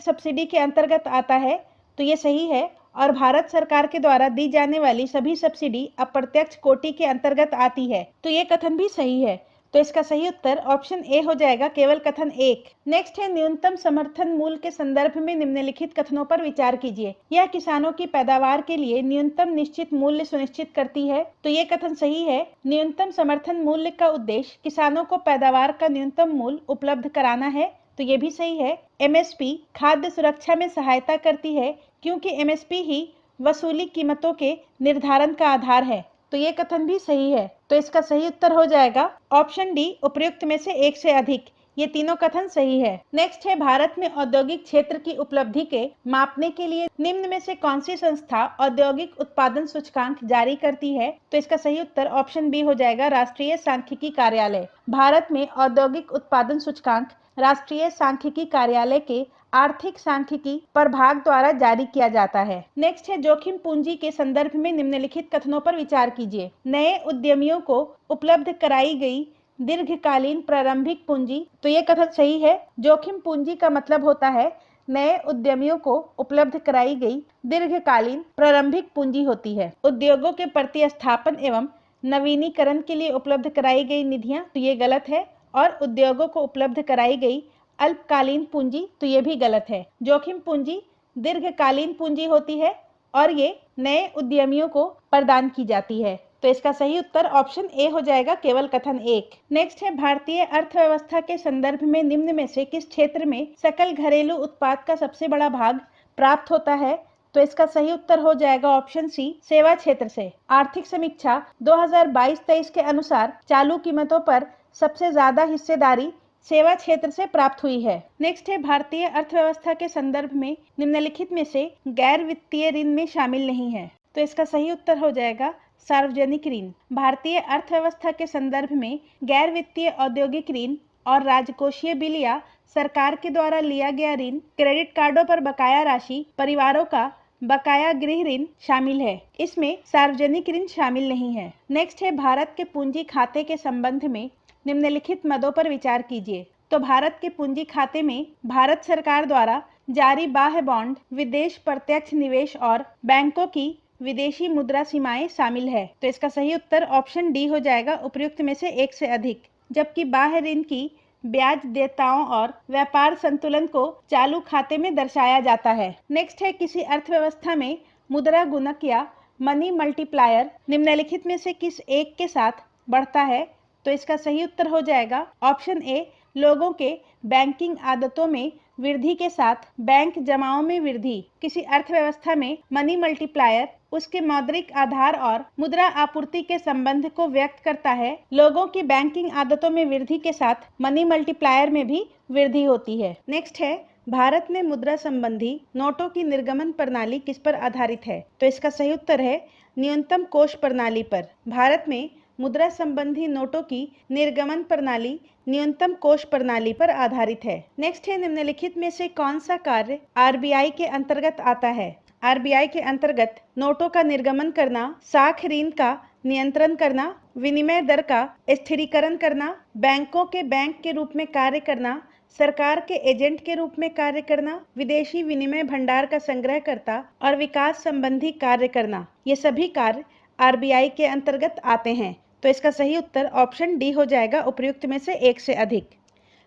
सब्सिडी के अंतर्गत आता है। तो ये सही है। और भारत सरकार के द्वारा दी जाने वाली सभी सब्सिडी अप्रत्यक्ष कोटि के अंतर्गत आती है। तो ये कथन भी सही है। तो इसका सही उत्तर ऑप्शन ए हो जाएगा, केवल कथन 1। नेक्स्ट है, न्यूनतम समर्थन मूल्य के संदर्भ में निम्नलिखित कथनों पर विचार कीजिए। यह किसानों की पैदावार के लिए न्यूनतम निश्चित मूल्य सुनिश्चित करती है। तो ये कथन सही है। न्यूनतम समर्थन मूल्य का उद्देश्य किसानों को पैदावार का न्यूनतम मूल्य उपलब्ध कराना है। तो ये भी सही है। MSP खाद्य सुरक्षा में सहायता करती है क्योंकि MSP ही वसूली कीमतों के निर्धारण का आधार है। तो ये कथन भी सही है। तो इसका सही उत्तर हो जाएगा ऑप्शन डी, उपयुक्त में से एक से अधिक। ये तीनों कथन सही है। नेक्स्ट है, भारत में औद्योगिक क्षेत्र की उपलब्धि के मापने के लिए निम्न में से कौन सी संस्था औद्योगिक उत्पादन सूचकांक जारी करती है। तो इसका सही उत्तर ऑप्शन बी हो जाएगा, राष्ट्रीय सांख्यिकी कार्यालय। भारत में औद्योगिक उत्पादन सूचकांक राष्ट्रीय सांख्यिकी कार्यालय के आर्थिक सांख्यिकी प्रभाग द्वारा जारी किया जाता है। नेक्स्ट है, जोखिम पूंजी के संदर्भ में निम्नलिखित कथनों पर विचार कीजिए। नए उद्यमियों को उपलब्ध कराई गई दीर्घकालीन प्रारंभिक पूंजी। तो ये कथन सही है। जोखिम पूंजी का मतलब होता है नए उद्यमियों को उपलब्ध कराई गई दीर्घकालीन प्रारंभिक पूंजी होती है। उद्योगों के प्रतिस्थापन एवं नवीनीकरण के लिए उपलब्ध कराई गई निधियां। तो ये गलत है। और उद्योगों को उपलब्ध कराई गई अल्पकालीन पूंजी। तो ये भी गलत है। जोखिम पूंजी दीर्घकालीन पूंजी होती है और ये नए उद्यमियों को प्रदान की जाती है। तो इसका सही उत्तर ऑप्शन ए हो जाएगा, केवल कथन 1। नेक्स्ट है, भारतीय अर्थव्यवस्था के संदर्भ में निम्न में से किस क्षेत्र में सकल घरेलू उत्पाद का सबसे बड़ा भाग प्राप्त होता है। तो इसका सही उत्तर हो जाएगा ऑप्शन सी, सेवा क्षेत्र से। आर्थिक समीक्षा 2022-23 के अनुसार चालू कीमतों पर सबसे ज्यादा हिस्सेदारी सेवा क्षेत्र से प्राप्त हुई है। नेक्स्ट है, भारतीय अर्थव्यवस्था के संदर्भ में निम्नलिखित में से गैर वित्तीय ऋण में शामिल नहीं है। तो इसका सही उत्तर हो जाएगा सार्वजनिक ऋण। भारतीय अर्थव्यवस्था के संदर्भ में गैर वित्तीय औद्योगिक ऋण और राजकोषीय बिल या सरकार के द्वारा लिया गया ऋण, क्रेडिट कार्डों पर बकाया राशि, परिवारों का बकाया गृह ऋण शामिल है। इसमें सार्वजनिक ऋण शामिल नहीं है। नेक्स्ट है, भारत के पूंजी खाते के संबंध में निम्नलिखित मदों पर विचार कीजिए। तो भारत के पूंजी खाते में भारत सरकार द्वारा जारी बाह्य बॉन्ड, विदेश प्रत्यक्ष निवेश और बैंकों की विदेशी मुद्रा सीमाएं शामिल है। तो इसका सही उत्तर ऑप्शन डी हो जाएगा, उपयुक्त में से एक से अधिक। जबकि बाह्य ऋण की ब्याज देयताओं और व्यापार संतुलन को चालू खाते में दर्शाया जाता है। नेक्स्ट है, किसी अर्थव्यवस्था में मुद्रा गुणक या मनी मल्टीप्लायर निम्नलिखित में से किस एक के साथ बढ़ता है। तो इसका सही उत्तर हो जाएगा ऑप्शन ए, लोगों के बैंकिंग आदतों में वृद्धि के साथ बैंक जमाओं में वृद्धि। किसी अर्थव्यवस्था में मनी मल्टीप्लायर उसके मौद्रिक आधार और मुद्रा आपूर्ति के संबंध को व्यक्त करता है। लोगों की बैंकिंग आदतों में वृद्धि के साथ मनी मल्टीप्लायर में भी वृद्धि होती है। नेक्स्ट है, भारत में मुद्रा संबंधी नोटों की निर्गमन प्रणाली किस पर आधारित है। तो इसका सही उत्तर है न्यूनतम कोष प्रणाली पर। भारत में मुद्रा संबंधी नोटों की निर्गमन प्रणाली न्यूनतम कोष प्रणाली पर आधारित है। नेक्स्ट है, निम्नलिखित में से कौन सा कार्य RBI के अंतर्गत आता है। RBI के अंतर्गत नोटों का निर्गमन करना, साख ऋण का नियंत्रण करना, विनिमय दर का स्थिरीकरण करना, बैंकों के बैंक के रूप में कार्य करना, सरकार के एजेंट के रूप में कार्य करना, विदेशी विनिमय भंडार का संग्रहकर्ता और विकास संबंधी कार्य करना। ये सभी कार्य आरबीआई के अंतर्गत आते हैं। तो इसका सही उत्तर ऑप्शन डी हो जाएगा, उपर्युक्त में से एक से अधिक।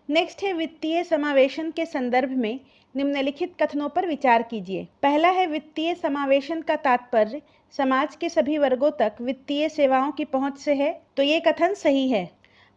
नेक्स्ट है वित्तीय समावेशन के संदर्भ में निम्नलिखित कथनों पर विचार कीजिए। पहला है वित्तीय समावेशन का तात्पर्य समाज के सभी वर्गों तक वित्तीय सेवाओं की पहुंच से है। तो ये कथन सही है।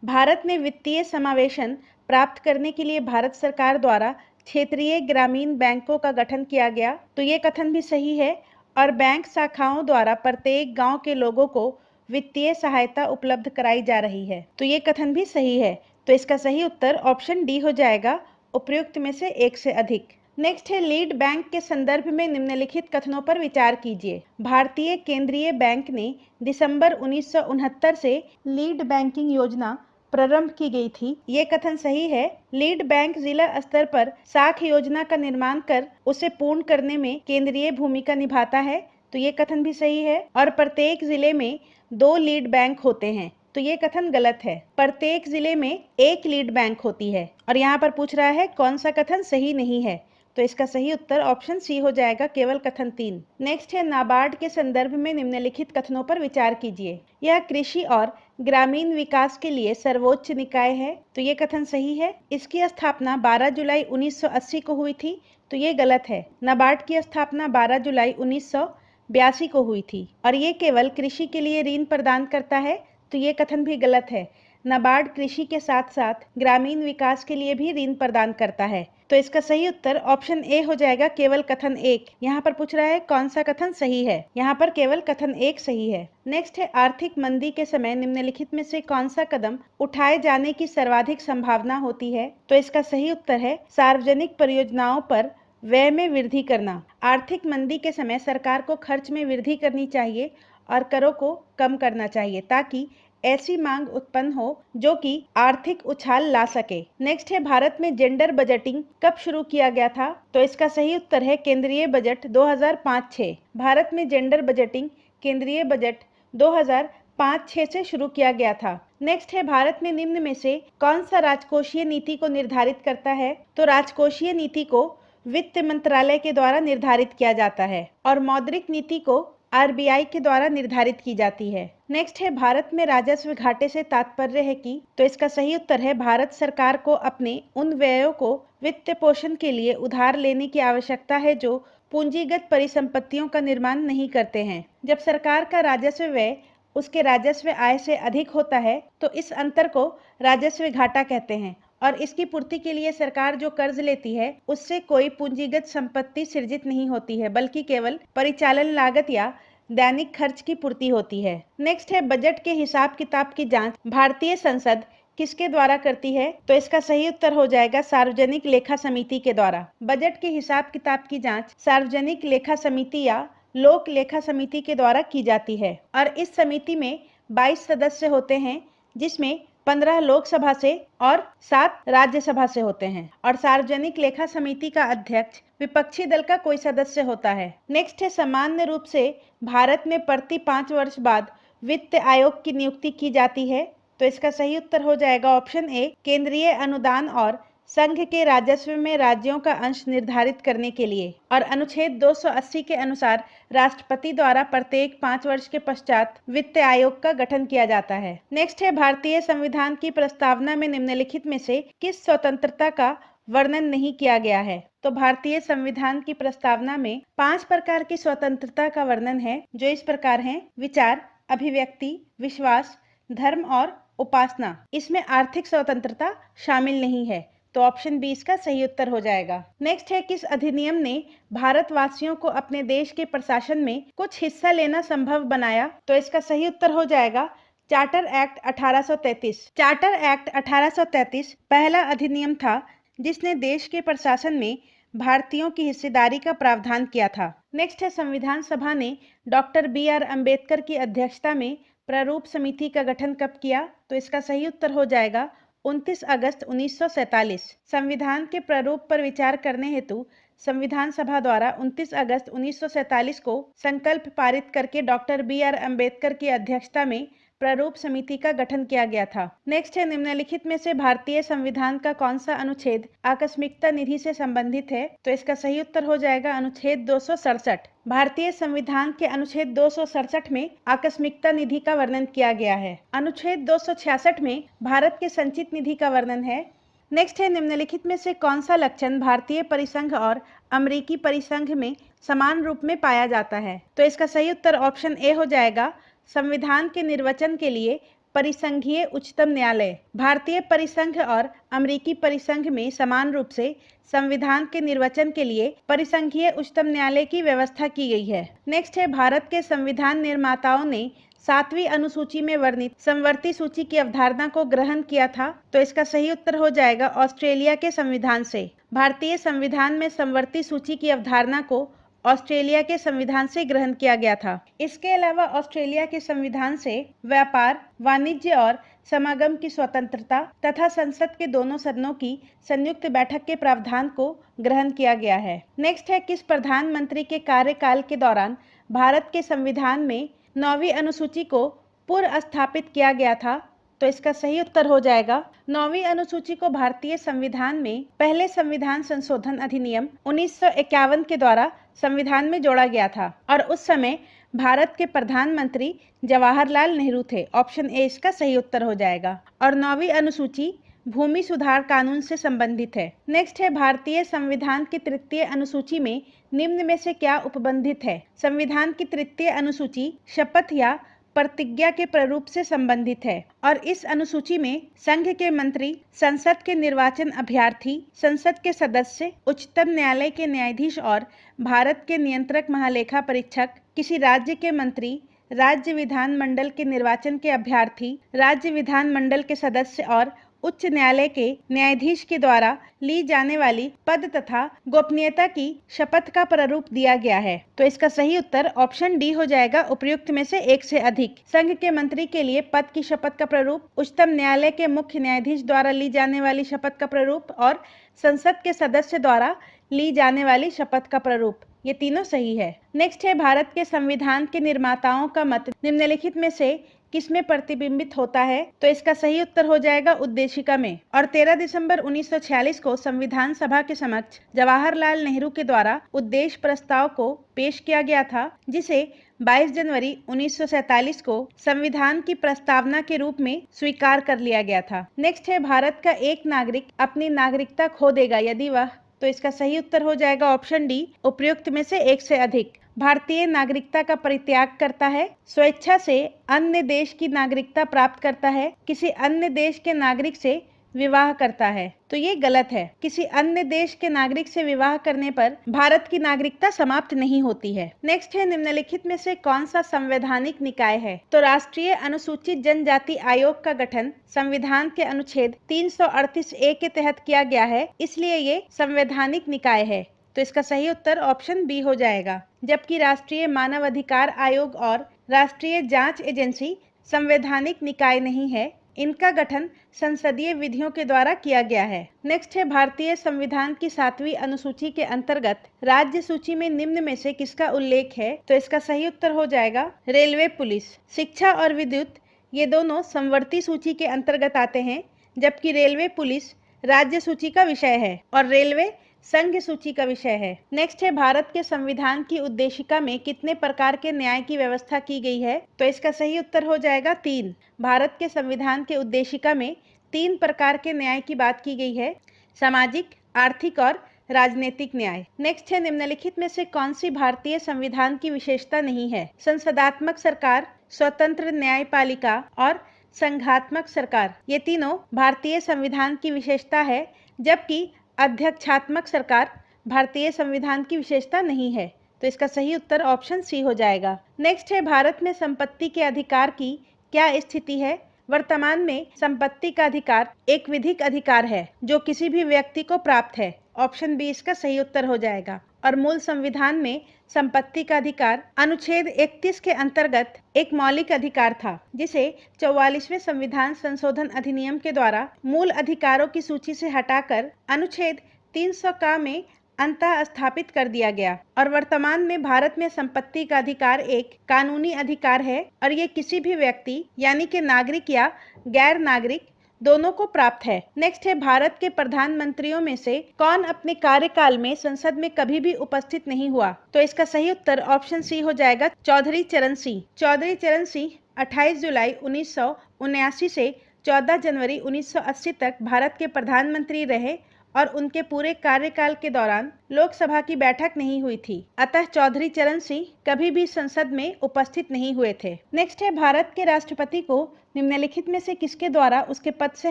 भारत में वित्तीय समावेशन प्राप्त करने के लिए भारत सरकार द्वारा क्षेत्रीय ग्रामीण बैंकों का गठन किया गया। तो ये कथन भी सही है। और बैंक शाखाओं द्वारा प्रत्येक गांव के लोगों को वित्तीय सहायता उपलब्ध कराई जा रही है। तो ये कथन भी सही है। तो इसका सही उत्तर ऑप्शन डी हो जाएगा, उपर्युक्त में से एक से अधिक। नेक्स्ट है लीड बैंक के संदर्भ में निम्नलिखित कथनों पर विचार कीजिए। भारतीय केंद्रीय बैंक ने दिसंबर 1969 से लीड बैंकिंग योजना प्रारंभ की गई थी। ये कथन सही है। लीड बैंक जिला स्तर पर शाख योजना का निर्माण कर उसे पूर्ण करने में केंद्रीय भूमिका निभाता है। तो ये कथन भी सही है। और प्रत्येक जिले में 2 लीड बैंक होते हैं। तो ये कथन गलत है। प्रत्येक जिले में 1 लीड बैंक होती है। और यहाँ पर पूछ रहा है कौन सा कथन सही नहीं है। तो इसका सही उत्तर ऑप्शन सी हो जाएगा, केवल कथन 3। नेक्स्ट है नाबार्ड के संदर्भ में निम्नलिखित कथनों पर विचार कीजिए। यह कृषि और ग्रामीण विकास के लिए सर्वोच्च निकाय है। तो ये कथन सही है। इसकी स्थापना 12 जुलाई 1980 को हुई थी। तो ये गलत है। नाबार्ड की स्थापना 12 जुलाई 1982 को हुई थी और ये केवल कृषि के लिए ऋण प्रदान करता है। तो ये कथन भी गलत है। नाबार्ड कृषि के साथ साथ ग्रामीण विकास के लिए भी ऋण प्रदान करता है। तो इसका सही उत्तर ऑप्शन ए हो जाएगा, केवल कथन 1। यहाँ पर पूछ रहा है कौन सा कथन सही है। यहाँ पर केवल कथन 1 सही है। नेक्स्ट है आर्थिक मंदी के समय निम्नलिखित में से कौन सा कदम उठाए जाने की सर्वाधिक संभावना होती है। तो इसका सही उत्तर है सार्वजनिक परियोजनाओं पर व्यय में वृद्धि करना। आर्थिक मंदी के समय सरकार को खर्च में वृद्धि करनी चाहिए और करों को कम करना चाहिए ताकि ऐसी मांग उत्पन्न हो जो कि आर्थिक उछाल ला सके। नेक्स्ट है भारत में जेंडर बजटिंग कब शुरू किया गया था। तो इसका सही उत्तर है केंद्रीय बजट 2005-06। भारत में जेंडर बजटिंग केंद्रीय बजट 2005-06 से शुरू किया गया था। नेक्स्ट है भारत में निम्न में से कौन सा राजकोषीय नीति को निर्धारित करता है। तो राजकोषीय नीति को वित्त मंत्रालय के द्वारा निर्धारित किया जाता है और मौद्रिक नीति को आरबीआई के द्वारा निर्धारित की जाती है। नेक्स्ट है भारत में राजस्व घाटे से तात्पर्य है कि। तो इसका सही उत्तर है भारत सरकार को अपने उन व्ययों को वित्त पोषण के लिए उधार लेने की आवश्यकता है जो पूंजीगत परिसंपत्तियों का निर्माण नहीं करते हैं। जब सरकार का राजस्व व्यय उसके राजस्व आय से अधिक होता है तो इस अंतर को राजस्व घाटा कहते हैं और इसकी पूर्ति के लिए सरकार जो कर्ज लेती है उससे कोई पूंजीगत संपत्ति सृजित नहीं होती है, बल्कि केवल परिचालन लागत या दैनिक खर्च की पूर्ति होती है। नेक्स्ट है बजट के हिसाब किताब की जांच भारतीय संसद किसके द्वारा करती है। तो इसका सही उत्तर हो जाएगा सार्वजनिक लेखा समिति के द्वारा। बजट के हिसाब किताब की जांच सार्वजनिक लेखा समिति या लोक लेखा समिति के द्वारा की जाती है और इस समिति में 22 सदस्य होते हैं जिसमें 15 लोकसभा से और 7 राज्यसभा से होते हैं और सार्वजनिक लेखा समिति का अध्यक्ष विपक्षी दल का कोई सदस्य होता है। नेक्स्ट है सामान्य रूप से भारत में प्रति 5 वर्ष बाद वित्त आयोग की नियुक्ति की जाती है। तो इसका सही उत्तर हो जाएगा ऑप्शन ए, केंद्रीय अनुदान और संघ के राजस्व में राज्यों का अंश निर्धारित करने के लिए और अनुच्छेद 280 के अनुसार राष्ट्रपति द्वारा प्रत्येक 5 वर्ष के पश्चात वित्त आयोग का गठन किया जाता है। नेक्स्ट है भारतीय संविधान की प्रस्तावना में निम्नलिखित में से किस स्वतंत्रता का वर्णन नहीं किया गया है। तो भारतीय संविधान की प्रस्तावना में 5 प्रकार की स्वतंत्रता का वर्णन है जो इस प्रकार हैं: विचार, अभिव्यक्ति, विश्वास, धर्म और उपासना। इसमें आर्थिक स्वतंत्रता शामिल नहीं है। तो ऑप्शन बी इसका सही उत्तर हो जाएगा। नेक्स्ट है किस अधिनियम ने भारतवासियों को अपने देश के प्रशासन में कुछ हिस्सा लेना संभव बनाया। तो इसका सही उत्तर हो जाएगा चार्टर एक्ट 1833। चार्टर एक्ट 1833 पहला अधिनियम था जिसने देश के प्रशासन में भारतीयों की हिस्सेदारी का प्रावधान किया था। नेक्स्ट है संविधान सभा ने डॉक्टर BR अम्बेडकर की अध्यक्षता में प्रारूप समिति का गठन कब किया। तो इसका सही उत्तर हो जाएगा 29 अगस्त 1947। संविधान के प्रारूप पर विचार करने हेतु संविधान सभा द्वारा 29 अगस्त 1947 को संकल्प पारित करके डॉक्टर बी.आर. अम्बेडकर की अध्यक्षता में प्रारूप समिति का गठन किया गया था। नेक्स्ट है, निम्नलिखित में से भारतीय संविधान का कौन सा अनुच्छेद आकस्मिकता निधि से संबंधित है? तो इसका सही उत्तर हो जाएगा अनुच्छेद 267। भारतीय संविधान के अनुच्छेद 267 में आकस्मिकता निधि का वर्णन किया गया है। अनुच्छेद 266 में भारत के संचित निधि का वर्णन है। नेक्स्ट है, निम्नलिखित में से कौन सा लक्षण भारतीय परिसंघ और अमेरिकी परिसंघ में समान रूप में पाया जाता है? तो इसका सही उत्तर ऑप्शन ए हो जाएगा, संविधान के निर्वचन के लिए परिसंघीय उच्चतम न्यायालय। भारतीय परिसंघ और अमेरिकी परिसंघ में समान रूप से संविधान के निर्वचन के लिए परिसंघीय उच्चतम न्यायालय की व्यवस्था की गई है। नेक्स्ट है, भारत के संविधान निर्माताओं ने 7वीं अनुसूची में वर्णित समवर्ती सूची की अवधारणा को ग्रहण किया था। तो इसका सही उत्तर हो जाएगा ऑस्ट्रेलिया के संविधान से। भारतीय संविधान में समवर्ती सूची की अवधारणा को ऑस्ट्रेलिया के संविधान से ग्रहण किया गया था। इसके अलावा ऑस्ट्रेलिया के संविधान से व्यापार, वाणिज्य और समागम की स्वतंत्रता तथा संसद के दोनों सदनों की संयुक्त बैठक के प्रावधान को ग्रहण किया गया है। नेक्स्ट है, किस प्रधानमंत्री के कार्यकाल के दौरान भारत के संविधान में 9वीं अनुसूची को पुनर्स्थापित किया गया था? तो इसका सही उत्तर हो जाएगा, 9वीं अनुसूची को भारतीय संविधान में पहले संविधान संशोधन अधिनियम 1951 के द्वारा संविधान में जोड़ा गया था और उस समय भारत के प्रधानमंत्री जवाहरलाल नेहरू थे। ऑप्शन ए इसका सही उत्तर हो जाएगा। और 9वीं अनुसूची भूमि सुधार कानून से संबंधित है। नेक्स्ट है, भारतीय संविधान की तृतीय अनुसूची में निम्न में से क्या उपबंधित है? संविधान की तृतीय अनुसूची शपथ या प्रतिज्ञा के प्रारूप से संबंधित है और इस अनुसूची में संघ के मंत्री, संसद के निर्वाचन अभ्यर्थी, संसद के सदस्य, उच्चतम न्यायालय के न्यायाधीश और भारत के नियंत्रक महालेखा परीक्षक, किसी राज्य के मंत्री, राज्य विधानमंडल के निर्वाचन के अभ्यर्थी, राज्य विधानमंडल के सदस्य और उच्च न्यायालय के न्यायाधीश के द्वारा ली जाने वाली पद तथा गोपनीयता की शपथ का प्रारूप दिया गया है। तो इसका सही उत्तर ऑप्शन डी हो जाएगा, उपयुक्त में से एक से अधिक। संघ के मंत्री के लिए पद की शपथ का प्रारूप, उच्चतम न्यायालय के मुख्य न्यायाधीश द्वारा ली जाने वाली शपथ का प्रारूप और संसद के सदस्य द्वारा ली जाने वाली शपथ का प्रारूप, ये तीनों सही है। नेक्स्ट है, भारत के संविधान के निर्माताओं का मत निम्नलिखित में से किसमें प्रतिबिंबित होता है? तो इसका सही उत्तर हो जाएगा उद्देशिका में। और 13 दिसंबर 1946 को संविधान सभा के समक्ष जवाहरलाल नेहरू के द्वारा उद्देश्य प्रस्ताव को पेश किया गया था, जिसे 22 जनवरी 1947 को संविधान की प्रस्तावना के रूप में स्वीकार कर लिया गया था। नेक्स्ट है, भारत का एक नागरिक अपनी नागरिकता खो देगा यदि वह, तो इसका सही उत्तर हो जाएगा ऑप्शन डी, उपयुक्त में से एक से अधिक। भारतीय नागरिकता का परित्याग करता है, स्वेच्छा से अन्य देश की नागरिकता प्राप्त करता है, किसी अन्य देश के नागरिक से विवाह करता है। तो ये गलत है। किसी अन्य देश के नागरिक से विवाह करने पर भारत की नागरिकता समाप्त नहीं होती है। नेक्स्ट है, निम्नलिखित में से कौन सा संवैधानिक निकाय है? तो राष्ट्रीय अनुसूचित जनजाति आयोग का गठन संविधान के अनुच्छेद 338A के तहत किया गया है, इसलिए ये संवैधानिक निकाय है। तो इसका सही उत्तर ऑप्शन बी हो जाएगा। जबकि राष्ट्रीय मानव अधिकार आयोग और राष्ट्रीय जांच एजेंसी संवैधानिक निकाय नहीं है, इनका गठन संसदीय विधियों के द्वारा किया गया है। नेक्स्ट है, भारतीय संविधान की 7वीं अनुसूची के अंतर्गत राज्य सूची में निम्न में से किसका उल्लेख है? तो इसका सही उत्तर हो जाएगा रेलवे, पुलिस, शिक्षा और विद्युत, ये दोनों समवर्ती सूची के अंतर्गत आते हैं, जबकि रेलवे पुलिस राज्य सूची का विषय है और रेलवे संघ सूची का विषय है। नेक्स्ट है, भारत के संविधान की उद्देशिका में कितने प्रकार के न्याय की व्यवस्था की गई है? तो इसका सही उत्तर हो जाएगा 3। भारत के संविधान के उद्देशिका में 3 प्रकार के न्याय की बात की गई है, सामाजिक, आर्थिक और राजनीतिक न्याय। नेक्स्ट है, निम्नलिखित में से कौन सी भारतीय संविधान की विशेषता नहीं है? संसदात्मक सरकार, स्वतंत्र न्यायपालिका और संघात्मक सरकार, ये तीनों भारतीय संविधान की विशेषता है, जबकि अध्यक्षात्मक सरकार भारतीय संविधान की विशेषता नहीं है। तो इसका सही उत्तर ऑप्शन सी हो जाएगा। नेक्स्ट है, भारत में संपत्ति के अधिकार की क्या स्थिति है? वर्तमान में संपत्ति का अधिकार एक विधिक अधिकार है जो किसी भी व्यक्ति को प्राप्त है ऑप्शन बी इसका सही उत्तर हो जाएगा। और मूल संविधान में संपत्ति का अधिकार अनुच्छेद 31 के अंतर्गत एक मौलिक अधिकार था, जिसे 44वें संविधान संशोधन अधिनियम के द्वारा मूल अधिकारों की सूची से हटाकर अनुच्छेद 300 का में अंतः स्थापित कर दिया गया। और वर्तमान में भारत में संपत्ति का अधिकार एक कानूनी अधिकार है और ये किसी भी व्यक्ति यानी कि नागरिक या गैर नागरिक दोनों को प्राप्त है। नेक्स्ट है, भारत के प्रधानमंत्रियों में से कौन अपने कार्यकाल में संसद में कभी भी उपस्थित नहीं हुआ? तो इसका सही उत्तर ऑप्शन सी हो जाएगा, चौधरी चरण सिंह। चौधरी चरण सिंह 28 जुलाई 1979 से 14 जनवरी 1980 तक भारत के प्रधानमंत्री रहे और उनके पूरे कार्यकाल के दौरान लोकसभा की बैठक नहीं हुई थी। अतः चौधरी चरण सिंह कभी भी संसद में उपस्थित नहीं हुए थे। नेक्स्ट है, भारत के राष्ट्रपति को निम्नलिखित में से किसके द्वारा उसके पद से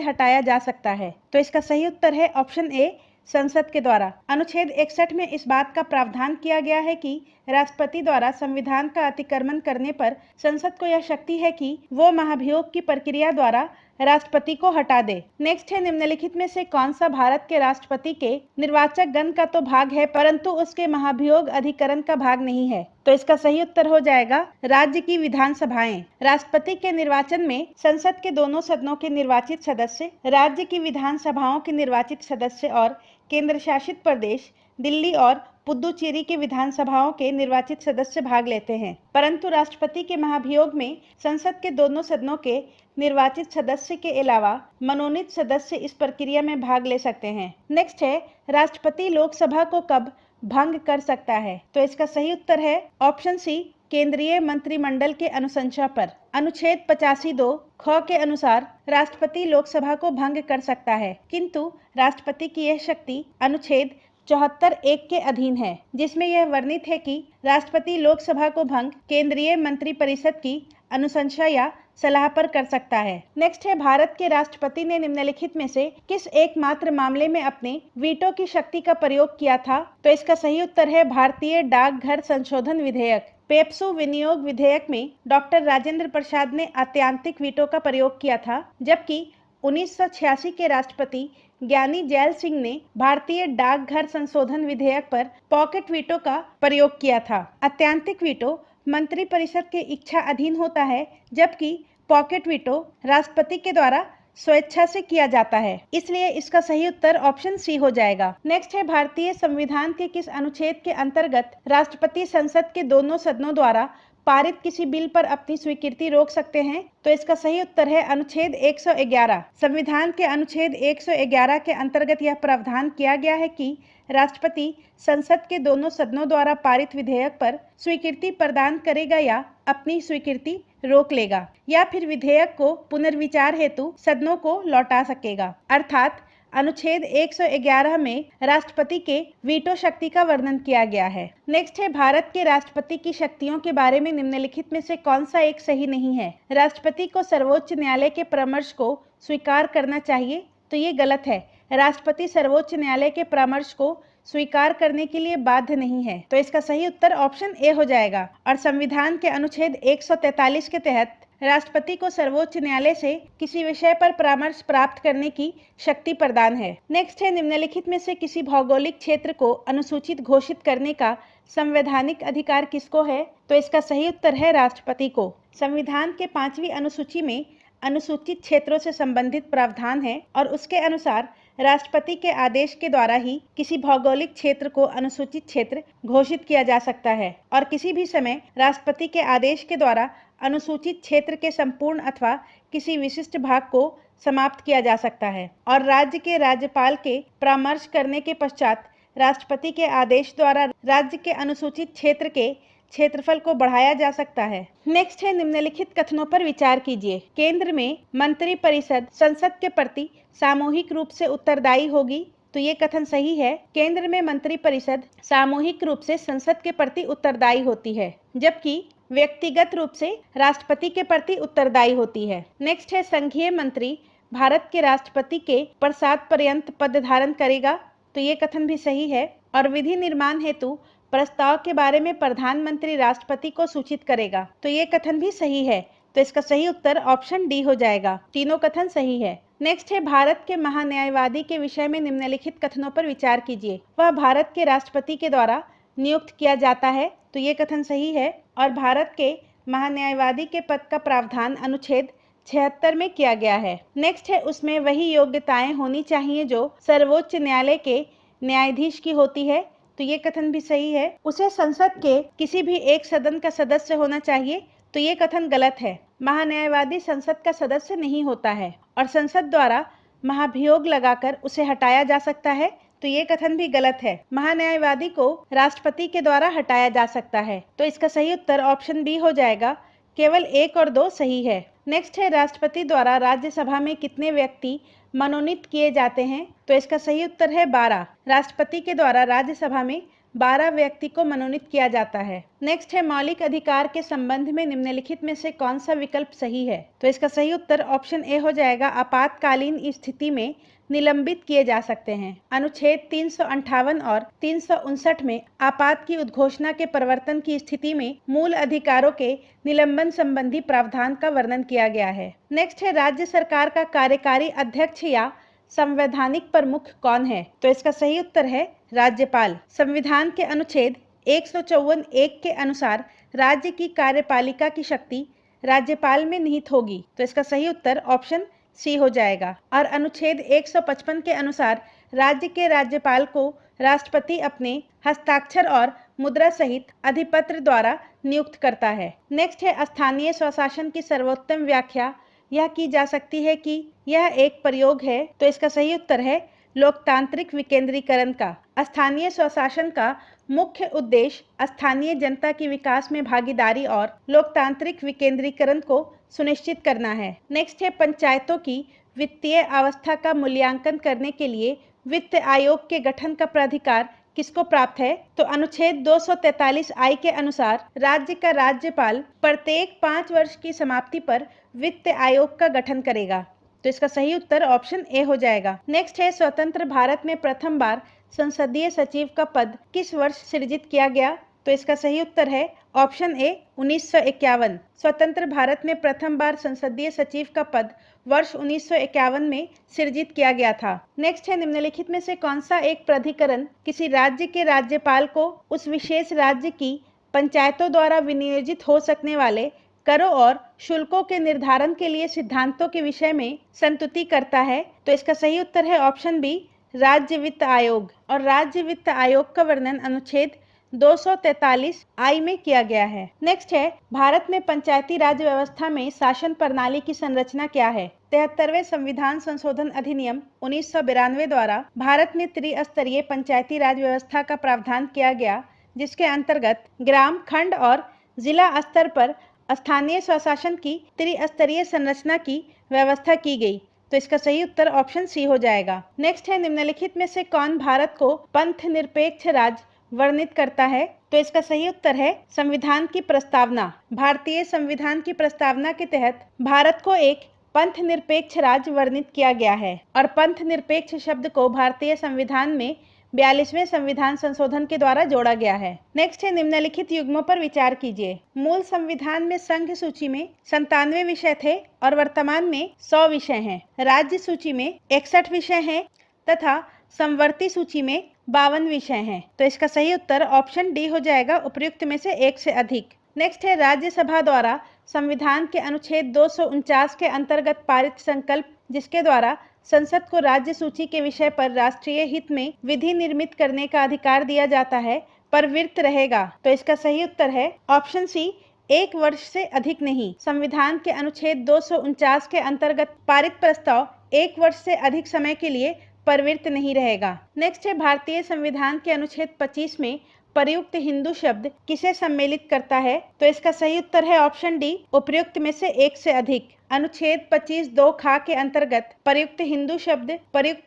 हटाया जा सकता है? तो इसका सही उत्तर है ऑप्शन ए, संसद के द्वारा। अनुच्छेद 61 में इस बात का प्रावधान किया गया है कि राष्ट्रपति द्वारा संविधान का अतिक्रमण करने पर संसद को यह शक्ति है कि वो महाभियोग की प्रक्रिया द्वारा राष्ट्रपति को हटा दे। नेक्स्ट है, निम्नलिखित में से कौन सा भारत के राष्ट्रपति के निर्वाचक गण का तो भाग है परंतु उसके महाभियोग अधिकरण का भाग नहीं है? तो इसका सही उत्तर हो जाएगा, राज्य की विधानसभाएं। राष्ट्रपति के निर्वाचन में संसद के दोनों सदनों के निर्वाचित सदस्य, राज्य की विधानसभाओं के निर्वाचित सदस्य और केंद्र शासित प्रदेश दिल्ली और पुदुचेरी के विधानसभाओं के निर्वाचित सदस्य भाग लेते हैं, परंतु राष्ट्रपति के महाभियोग में संसद के दोनों सदनों के निर्वाचित सदस्य के अलावा मनोनीत सदस्य इस प्रक्रिया में भाग ले सकते हैं। नेक्स्ट है, राष्ट्रपति लोकसभा को कब भंग कर सकता है? तो इसका सही उत्तर है ऑप्शन सी, केंद्रीय मंत्रिमंडल के अनुशंसा पर। अनुच्छेद 85(2) ख के अनुसार राष्ट्रपति लोकसभा को भंग कर सकता है, किंतु राष्ट्रपति की यह शक्ति अनुच्छेद 74(1) के अधीन है, जिसमें यह वर्णित है कि राष्ट्रपति लोकसभा को भंग केंद्रीय मंत्रिपरिषद की अनुशंसा या सलाह पर कर सकता है। नेक्स्ट है, भारत के राष्ट्रपति ने निम्नलिखित में से किस एकमात्र मामले में अपने वीटो की शक्ति का प्रयोग किया था? तो इसका सही उत्तर है भारतीय डाकघर संशोधन विधेयक। पेप्सू विनियोग विधेयक में डॉक्टर राजेंद्र प्रसाद ने आत्यांतिक वीटो का प्रयोग किया था, जबकि 1986 के राष्ट्रपति ज्ञानी जैल सिंह ने भारतीय डाकघर संशोधन विधेयक पर पॉकेट वीटो का प्रयोग किया था। अत्यांतिक वीटो मंत्रिपरिषद के इच्छा अधीन होता है, जबकि पॉकेट वीटो राष्ट्रपति के द्वारा स्वेच्छा से किया जाता है, इसलिए इसका सही उत्तर ऑप्शन सी हो जाएगा। नेक्स्ट है, भारतीय संविधान के किस अनुच्छेद के अंतर्गत राष्ट्रपति संसद के दोनों सदनों द्वारा पारित किसी बिल पर अपनी स्वीकृति रोक सकते हैं? तो इसका सही उत्तर है अनुच्छेद 111। संविधान के अनुच्छेद 111 के अंतर्गत यह प्रावधान किया गया है कि राष्ट्रपति संसद के दोनों सदनों द्वारा पारित विधेयक पर स्वीकृति प्रदान करेगा या अपनी स्वीकृति रोक लेगा, या फिर विधेयक को पुनर्विचार हेतु सदनों को लौटा सकेगा। अर्थात अनुच्छेद 111 में राष्ट्रपति के वीटो शक्ति का वर्णन किया गया है। नेक्स्ट है, भारत के राष्ट्रपति की शक्तियों के बारे में निम्नलिखित में से कौन सा एक सही नहीं है? राष्ट्रपति को सर्वोच्च न्यायालय के परामर्श को स्वीकार करना चाहिए, तो ये गलत है। राष्ट्रपति सर्वोच्च न्यायालय के परामर्श को स्वीकार करने के लिए बाध्य नहीं है, तो इसका सही उत्तर ऑप्शन ए हो जाएगा। और संविधान के अनुच्छेद 143 के तहत राष्ट्रपति को सर्वोच्च न्यायालय से किसी विषय पर परामर्श प्राप्त करने की शक्ति प्रदान है। नेक्स्ट है, निम्नलिखित में से किसी भौगोलिक क्षेत्र को अनुसूचित घोषित करने का संवैधानिक अधिकार किसको है? तो इसका सही उत्तर है राष्ट्रपति को। संविधान के 5वीं अनुसूची में अनुसूचित क्षेत्रों से संबंधित प्रावधान है और उसके अनुसार राष्ट्रपति के आदेश के द्वारा ही किसी भौगोलिक क्षेत्र को अनुसूचित क्षेत्र घोषित किया जा सकता है और किसी भी समय राष्ट्रपति के आदेश के द्वारा अनुसूचित क्षेत्र के संपूर्ण अथवा किसी विशिष्ट भाग को समाप्त किया जा सकता है और राज्य के राज्यपाल के परामर्श करने के पश्चात राष्ट्रपति के आदेश द्वारा राज्य के अनुसूचित क्षेत्र के क्षेत्रफल को बढ़ाया जा सकता है। नेक्स्ट है, निम्नलिखित कथनों पर विचार कीजिए। केंद्र में मंत्रिपरिषद संसद के प्रति सामूहिक रूप से उत्तरदायी होगी, तो ये कथन सही है। केंद्र में मंत्रिपरिषद सामूहिक रूप से संसद के प्रति उत्तरदायी होती है, जबकि व्यक्तिगत रूप से राष्ट्रपति के प्रति उत्तरदायी होती है। नेक्स्ट है, संघीय मंत्री भारत के राष्ट्रपति के पश्चात पर्यंत पद धारण करेगा, तो ये कथन भी सही है। और विधि निर्माण हेतु प्रस्ताव के बारे में प्रधानमंत्री राष्ट्रपति को सूचित करेगा, तो ये कथन भी सही है। तो इसका सही उत्तर ऑप्शन डी हो जाएगा। तीनों कथन सही है। नेक्स्ट है, भारत के महान्यायवादी के विषय में निम्नलिखित कथनों पर विचार कीजिए। वह भारत के राष्ट्रपति के द्वारा नियुक्त किया जाता है, तो ये कथन सही है। और भारत के महान्यायवादी के पद का प्रावधान अनुच्छेद 76 में किया गया है। नेक्स्ट है, उसमें वही योग्यताएं होनी चाहिए जो सर्वोच्च न्यायालय के न्यायाधीश की होती है, तो ये कथन भी सही है। उसे संसद के किसी भी एक सदन का सदस्य होना चाहिए, तो ये कथन गलत है। महान्यायवादी संसद का सदस्य नहीं होता है और संसद द्वारा महाभियोग लगाकर उसे हटाया जा सकता है, तो ये कथन भी गलत है। महान्यायवादी को राष्ट्रपति के द्वारा हटाया जा सकता है, तो इसका सही उत्तर ऑप्शन बी हो जाएगा। केवल 1 और 2 सही है। नेक्स्ट है, राष्ट्रपति द्वारा राज्यसभा में कितने व्यक्ति मनोनीत किए जाते हैं, तो इसका सही उत्तर है 12। राष्ट्रपति के द्वारा राज्यसभा में 12 व्यक्ति को मनोनीत किया जाता है। नेक्स्ट है, मौलिक अधिकार के संबंध में निम्नलिखित में से कौन सा विकल्प सही है, तो इसका सही उत्तर ऑप्शन ए हो जाएगा। आपातकालीन स्थिति में निलंबित किए जा सकते हैं। अनुच्छेद 358 और 359 में आपात की उद्घोषणा के प्रवर्तन की स्थिति में मूल अधिकारों के निलंबन संबंधी प्रावधान का वर्णन किया गया है। नेक्स्ट है, राज्य सरकार का कार्यकारी अध्यक्ष या संवैधानिक प्रमुख कौन है, तो इसका सही उत्तर है राज्यपाल। संविधान के अनुच्छेद 154(1) के अनुसार राज्य की कार्यपालिका की शक्ति राज्यपाल में निहित होगी, तो इसका सही उत्तर ऑप्शन सी हो जाएगा। और अनुच्छेद 155 के अनुसार राज्य के राज्यपाल को राष्ट्रपति अपने हस्ताक्षर और मुद्रा सहित अधिपत्र द्वारा नियुक्त करता है। नेक्स्ट है, स्थानीय स्वशासन की सर्वोत्तम व्याख्या यह की जा सकती है कि यह एक प्रयोग है, तो इसका सही उत्तर है लोकतांत्रिक विकेंद्रीकरण का। स्थानीय स्वशासन का मुख्य उद्देश्य स्थानीय जनता की विकास में भागीदारी और लोकतांत्रिक विकेंद्रीकरण को सुनिश्चित करना है। नेक्स्ट है, पंचायतों की वित्तीय अवस्था का मूल्यांकन करने के लिए वित्त आयोग के गठन का प्राधिकार किसको प्राप्त है, तो अनुच्छेद 243(I) के अनुसार राज्य का राज्यपाल प्रत्येक 5 वर्ष की समाप्ति पर वित्त आयोग का गठन करेगा, तो इसका सही उत्तर ऑप्शन ए हो जाएगा। नेक्स्ट है, स्वतंत्र भारत में प्रथम बार संसदीय सचिव का पद किस वर्ष सृजित किया गया, तो इसका सही उत्तर है ऑप्शन ए 1951। स्वतंत्र भारत में प्रथम बार संसदीय सचिव का पद वर्ष 1951 में सृजित किया गया था। नेक्स्ट है, निम्नलिखित में से कौन सा एक प्राधिकरण किसी राज्य के राज्यपाल को उस विशेष राज्य की पंचायतों द्वारा विनियोजित हो सकने वाले करों और शुल्कों के निर्धारण के लिए सिद्धांतों के विषय में संतुति करता है, तो इसका सही उत्तर है ऑप्शन बी राज्य वित्त आयोग। और राज्य वित्त आयोग का वर्णन अनुच्छेद 243(I) में किया गया है। नेक्स्ट है, भारत में पंचायती राज व्यवस्था में शासन प्रणाली की संरचना क्या है। 73वें संविधान संशोधन अधिनियम 1992 द्वारा भारत में त्रिस्तरीय पंचायती राज व्यवस्था का प्रावधान किया गया, जिसके अंतर्गत ग्राम, खंड और जिला स्तर पर स्थानीय स्वशासन की त्रिस्तरीय संरचना की व्यवस्था की गई, तो इसका सही उत्तर ऑप्शन सी हो जाएगा। नेक्स्ट है, निम्नलिखित में से कौन भारत को पंथ निरपेक्ष राज्य वर्णित करता है, तो इसका सही उत्तर है संविधान की प्रस्तावना। भारतीय संविधान की प्रस्तावना के तहत भारत को एक पंथ निरपेक्ष राज्य वर्णित किया गया है और पंथ निरपेक्ष शब्द को भारतीय संविधान में 42वें संविधान संशोधन के द्वारा जोड़ा गया है। नेक्स्ट है, निम्नलिखित युग्मों पर विचार कीजिए। मूल संविधान में संघ सूची में 97 विषय थे और वर्तमान में 100 विषय हैं। राज्य सूची में 61 विषय हैं तथा समवर्ती सूची में 52 विषय हैं, तो इसका सही उत्तर ऑप्शन डी हो जाएगा, उपर्युक्त में से एक से अधिक। नेक्स्ट है, राज्यसभा द्वारा संविधान के अनुच्छेद 249 के अंतर्गत पारित संकल्प जिसके द्वारा संसद को राज्य सूची के विषय पर राष्ट्रीय हित में विधि निर्मित करने का अधिकार दिया जाता है, प्रवृत्त रहेगा, तो इसका सही उत्तर है ऑप्शन सी 1 वर्ष से अधिक नहीं। संविधान के अनुच्छेद 249 के अंतर्गत पारित प्रस्ताव 1 वर्ष से अधिक समय के लिए प्रवृत्त नहीं रहेगा। नेक्स्ट है, भारतीय संविधान के अनुच्छेद 25 में प्रयुक्त हिंदू शब्द किसे सम्मिलित करता है, तो इसका सही उत्तर है ऑप्शन डी, उपर्युक्त में से एक से अधिक। अनुच्छेद 25(2) ख के अंतर्गत प्रयुक्त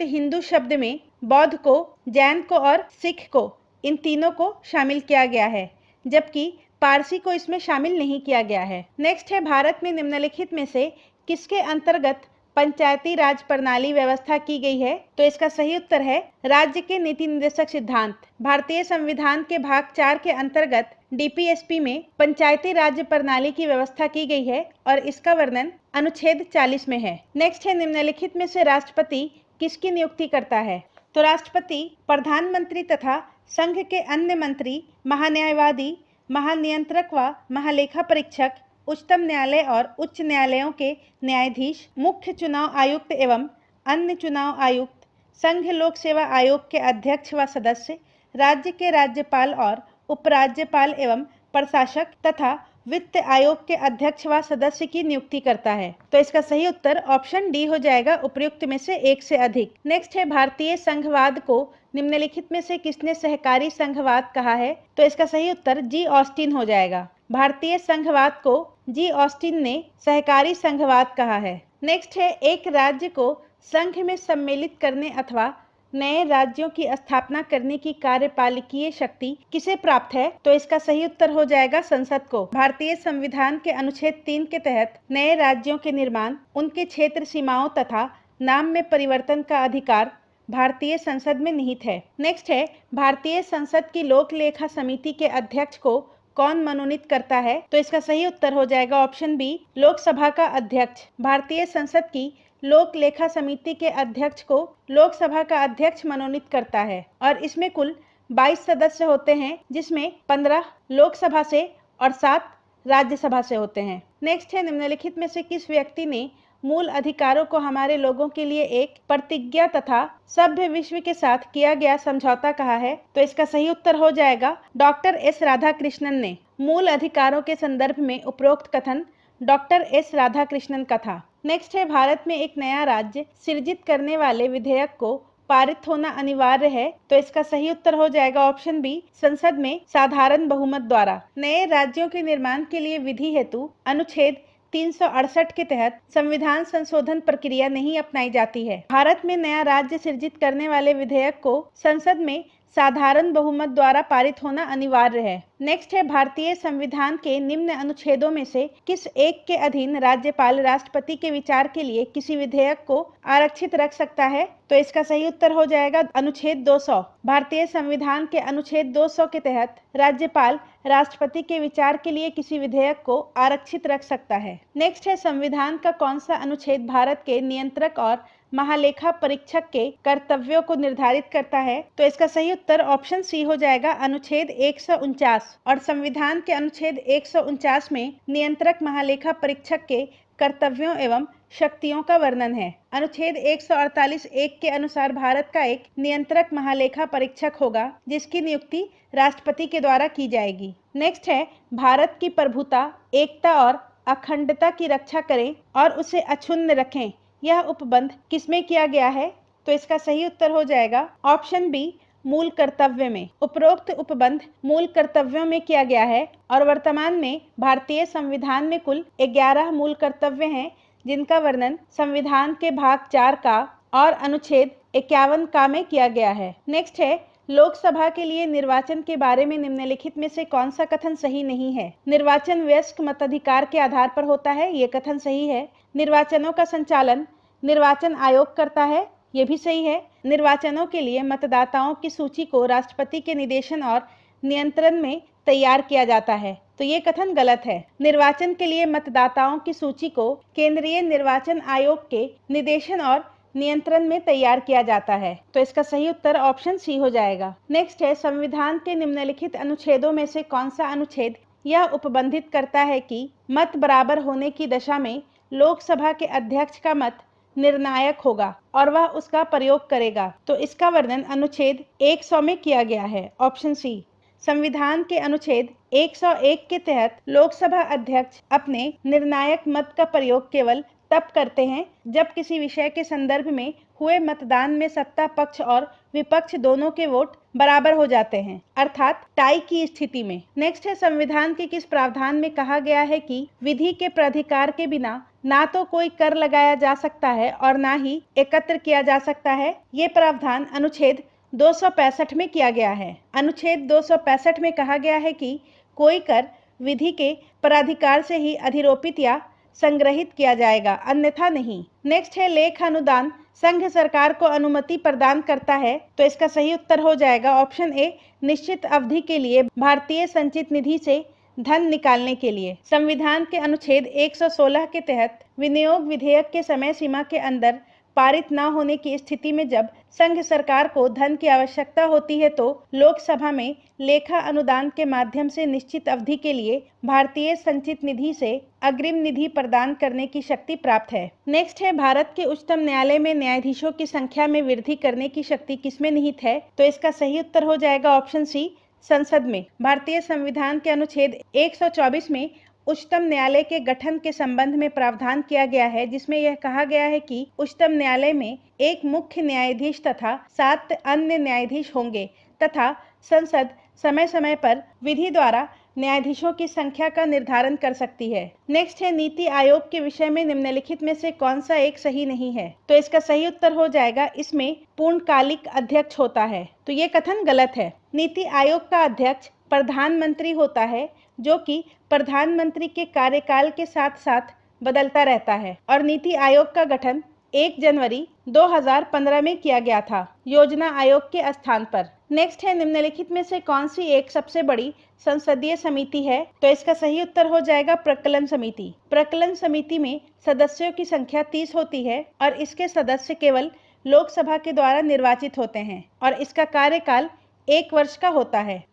हिंदू शब्द में बौद्ध को, जैन को और सिख को, इन तीनों को शामिल किया गया है, जबकि पारसी को इसमें शामिल नहीं किया गया है। नेक्स्ट है, भारत में निम्नलिखित में से किसके अंतर्गत पंचायती राज प्रणाली व्यवस्था की गई है? तो इसका सही उत्तर है राज्य के नीति निर्देशक सिद्धांत। भारतीय संविधान के भाग 4 के अंतर्गत डीपीएसपी में पंचायती राज प्रणाली की व्यवस्था की गई है और इसका वर्णन अनुच्छेद 40 में है। नेक्स्ट है, निम्नलिखित में से राष्ट्रपति किसकी नियुक्ति करता है? तो राष्ट्रपति प्रधानमंत्री तथा संघ के अन्य मंत्री, महान्यायवादी, महानियंत्रक व महालेखा परीक्षक, उच्चतम न्यायालय और उच्च न्यायालयों के न्यायाधीश, मुख्य चुनाव आयुक्त एवं अन्य चुनाव आयुक्त, संघ लोक सेवा आयोग के अध्यक्ष व सदस्य, राज्य के राज्यपाल और उपराज्यपाल एवं प्रशासक तथा वित्त आयोग के अध्यक्ष व सदस्य की नियुक्ति करता है। तो इसका सही उत्तर ऑप्शन डी हो जाएगा, उपयुक्त में से एक से अधिक। नेक्स्ट है, भारतीय संघवाद को निम्नलिखित में से किसने सहकारी संघवाद कहा है? तो इसका सही उत्तर जी ऑस्टिन हो जाएगा। भारतीय संघवाद को जी ऑस्टिन ने सहकारी संघवाद कहा है। नेक्स्ट है, एक राज्य को संघ में सम्मिलित करने अथवा नए राज्यों की स्थापना करने की कार्यपालिकीय शक्ति किसे प्राप्त है? तो इसका सही उत्तर हो जाएगा संसद को। भारतीय संविधान के अनुच्छेद 3 के तहत नए राज्यों के निर्माण, उनके क्षेत्र सीमाओं तथा नाम में परिवर्तन का अधिकार भारतीय संसद में निहित है। नेक्स्ट है, भारतीय संसद की लोक लेखा समिति के अध्यक्ष को कौन मनोनीत करता है? तो इसका सही उत्तर हो जाएगा ऑप्शन बी, लोकसभा का अध्यक्ष। भारतीय संसद की लोक लेखा समिति के अध्यक्ष को लोकसभा का अध्यक्ष मनोनीत करता है और इसमें कुल 22 सदस्य होते हैं, जिसमें 15 लोकसभा से और 7 राज्यसभा से होते हैं। नेक्स्ट है, निम्नलिखित में से किस व्यक्ति ने मूल अधिकारों को हमारे लोगों के लिए एक प्रतिज्ञा तथा सभ्य विश्व के साथ किया गया समझौता कहा है? तो इसका सही उत्तर हो जाएगा डॉक्टर एस राधाकृष्णन ने। मूल अधिकारों के संदर्भ में उपरोक्त कथन डॉक्टर एस राधाकृष्णन का था। नेक्स्ट है, भारत में एक नया राज्य सृजित करने वाले विधेयक को पारित होना अनिवार्य है? तो इसका सही उत्तर हो जाएगा ऑप्शन बी, संसद में साधारण बहुमत द्वारा। नए राज्यों के निर्माण के लिए विधि हेतु अनुच्छेद 368 के तहत संविधान संशोधन प्रक्रिया नहीं अपनाई जाती है। भारत में नया राज्य सृजित करने वाले विधेयक को संसद में साधारण बहुमत द्वारा पारित होना अनिवार्य है। नेक्स्ट है, भारतीय संविधान के निम्न अनुच्छेदों में से किस एक के अधीन राज्यपाल राष्ट्रपति के विचार के लिए किसी विधेयक को आरक्षित रख सकता है? तो इसका सही उत्तर हो जाएगा अनुच्छेद 200। भारतीय संविधान के अनुच्छेद 200 के तहत राज्यपाल राष्ट्रपति के विचार के लिए किसी विधेयक को आरक्षित रख सकता है। नेक्स्ट है, संविधान का कौन सा अनुच्छेद भारत के नियंत्रक और महालेखा परीक्षक के कर्तव्यों को निर्धारित करता है? तो इसका सही उत्तर ऑप्शन सी हो जाएगा, अनुच्छेद 149। और संविधान के अनुच्छेद 149 में नियंत्रक महालेखा परीक्षक के कर्तव्यों एवं शक्तियों का वर्णन है। अनुच्छेद 148(1) के अनुसार भारत का एक नियंत्रक महालेखा परीक्षक होगा, जिसकी नियुक्ति राष्ट्रपति के द्वारा की जाएगी। नेक्स्ट है, भारत की प्रभुता, एकता और अखंडता की रक्षा करें और उसे अक्षुण्ण रखें, यह उपबंध किसमें किया गया है? तो इसका सही उत्तर हो जाएगा ऑप्शन बी, मूल कर्तव्य में। उपरोक्त उपबंध मूल कर्तव्यों में किया गया है और वर्तमान में भारतीय संविधान में कुल 11 मूल कर्तव्य हैं, जिनका वर्णन संविधान के भाग 4 का और अनुच्छेद 51 का में किया गया है। नेक्स्ट है, लोकसभा के लिए निर्वाचन के बारे में निम्नलिखित में से कौन सा कथन सही नहीं है? निर्वाचन वयस्क मताधिकार के आधार पर होता है, ये कथन सही है। निर्वाचनों का संचालन निर्वाचन आयोग करता है, ये भी सही है। निर्वाचनों के लिए मतदाताओं की सूची को राष्ट्रपति के निर्देशन और नियंत्रण में तैयार किया जाता है, तो ये कथन गलत है। निर्वाचन के लिए मतदाताओं की सूची को केंद्रीय निर्वाचन आयोग के निर्देशन और नियंत्रण में तैयार किया जाता है, तो इसका सही उत्तर ऑप्शन सी हो जाएगा। नेक्स्ट है, संविधान के निम्नलिखित अनुच्छेदों में से कौन सा अनुच्छेद यह उपबंधित करता है कि मत बराबर होने की दशा में लोकसभा के अध्यक्ष का मत निर्णायक होगा और वह उसका प्रयोग करेगा? तो इसका वर्णन अनुच्छेद 100 में किया गया है, ऑप्शन सी। संविधान के अनुच्छेद 101 के तहत लोकसभा अध्यक्ष अपने निर्णायक मत का प्रयोग केवल तब करते हैं जब किसी विषय के संदर्भ में हुए मतदान में सत्ता पक्ष और विपक्ष दोनों के वोट बराबर हो जाते हैं, अर्थात टाई की स्थिति में। नेक्स्ट है, संविधान के किस प्रावधान में कहा गया है कि विधि के प्राधिकार के बिना ना तो कोई कर लगाया जा सकता है और ना ही एकत्र किया जा सकता है? ये प्रावधान अनुच्छेद 265 में किया गया है। अनुच्छेद 265 में कहा गया है कि कोई कर विधि के प्राधिकार से ही अधिरोपित या संग्रहित किया जाएगा, अन्यथा नहीं। नेक्स्ट है लेख अनुदान संघ सरकार को अनुमति प्रदान करता है, तो इसका सही उत्तर हो जाएगा ऑप्शन ए, निश्चित अवधि के लिए भारतीय संचित निधि से धन निकालने के लिए। संविधान के अनुच्छेद 116 के तहत विनियोग विधेयक के समय सीमा के अंदर पारित न होने की स्थिति में जब संघ सरकार को धन की आवश्यकता होती है तो लोकसभा में लेखा अनुदान के माध्यम से निश्चित अवधि के लिए भारतीय संचित निधि से अग्रिम निधि प्रदान करने की शक्ति प्राप्त है। नेक्स्ट है भारत के उच्चतम न्यायालय में न्यायाधीशों की संख्या में वृद्धि करने की शक्ति किसमें निहित है, तो इसका सही उत्तर हो जाएगा ऑप्शन सी, संसद में। भारतीय संविधान के अनुच्छेद 124 में उच्चतम न्यायालय के गठन के संबंध में प्रावधान किया गया है, जिसमें यह कहा गया है कि उच्चतम न्यायालय में एक मुख्य न्यायाधीश तथा 7 अन्य न्यायाधीश होंगे तथा संसद समय समय पर विधि द्वारा न्यायाधीशों की संख्या का निर्धारण कर सकती है। नेक्स्ट है नीति आयोग के विषय में निम्नलिखित में से कौन सा एक सही नहीं है, तो इसका सही उत्तर हो जाएगा इसमें पूर्णकालिक अध्यक्ष होता है, तो ये कथन गलत है। नीति आयोग का अध्यक्ष प्रधानमंत्री होता है, जो कि प्रधानमंत्री के कार्यकाल के साथ साथ बदलता रहता है और नीति आयोग का गठन 1 जनवरी 2015 में किया गया था योजना आयोग के स्थान पर। नेक्स्ट है निम्नलिखित में से कौन सी एक सबसे बड़ी संसदीय समिति है, तो इसका सही उत्तर हो जाएगा प्रकलन समिति। प्रकलन समिति में सदस्यों की संख्या 30 होती है और इसके सदस्य केवल लोकसभा के द्वारा निर्वाचित होते हैं और इसका कार्यकाल 1 वर्ष का होता है।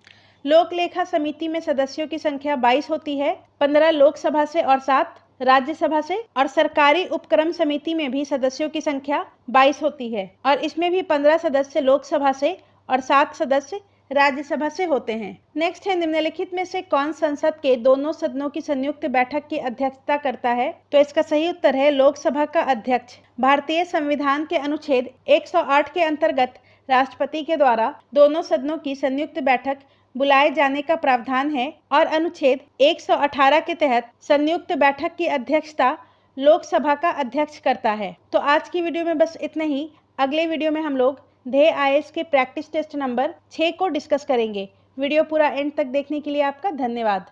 लोक लेखा समिति में सदस्यों की संख्या 22 होती है, 15 लोकसभा से और 7 राज्यसभा से, और सरकारी उपक्रम समिति में भी सदस्यों की संख्या 22 होती है और इसमें भी 15 सदस्य लोकसभा से और 7 सदस्य राज्यसभा से होते हैं। नेक्स्ट है निम्नलिखित में से कौन संसद के दोनों सदनों की संयुक्त बैठक की अध्यक्षता करता है, तो इसका सही उत्तर है लोकसभा का अध्यक्ष। भारतीय संविधान के अनुच्छेद 108 के अंतर्गत राष्ट्रपति के द्वारा दोनों सदनों की संयुक्त बैठक बुलाए जाने का प्रावधान है और अनुच्छेद 118 के तहत संयुक्त बैठक की अध्यक्षता लोकसभा का अध्यक्ष करता है। तो आज की वीडियो में बस इतना ही। अगले वीडियो में हम लोग ध्येय आईएएस के प्रैक्टिस टेस्ट नंबर 6 को डिस्कस करेंगे। वीडियो पूरा एंड तक देखने के लिए आपका धन्यवाद।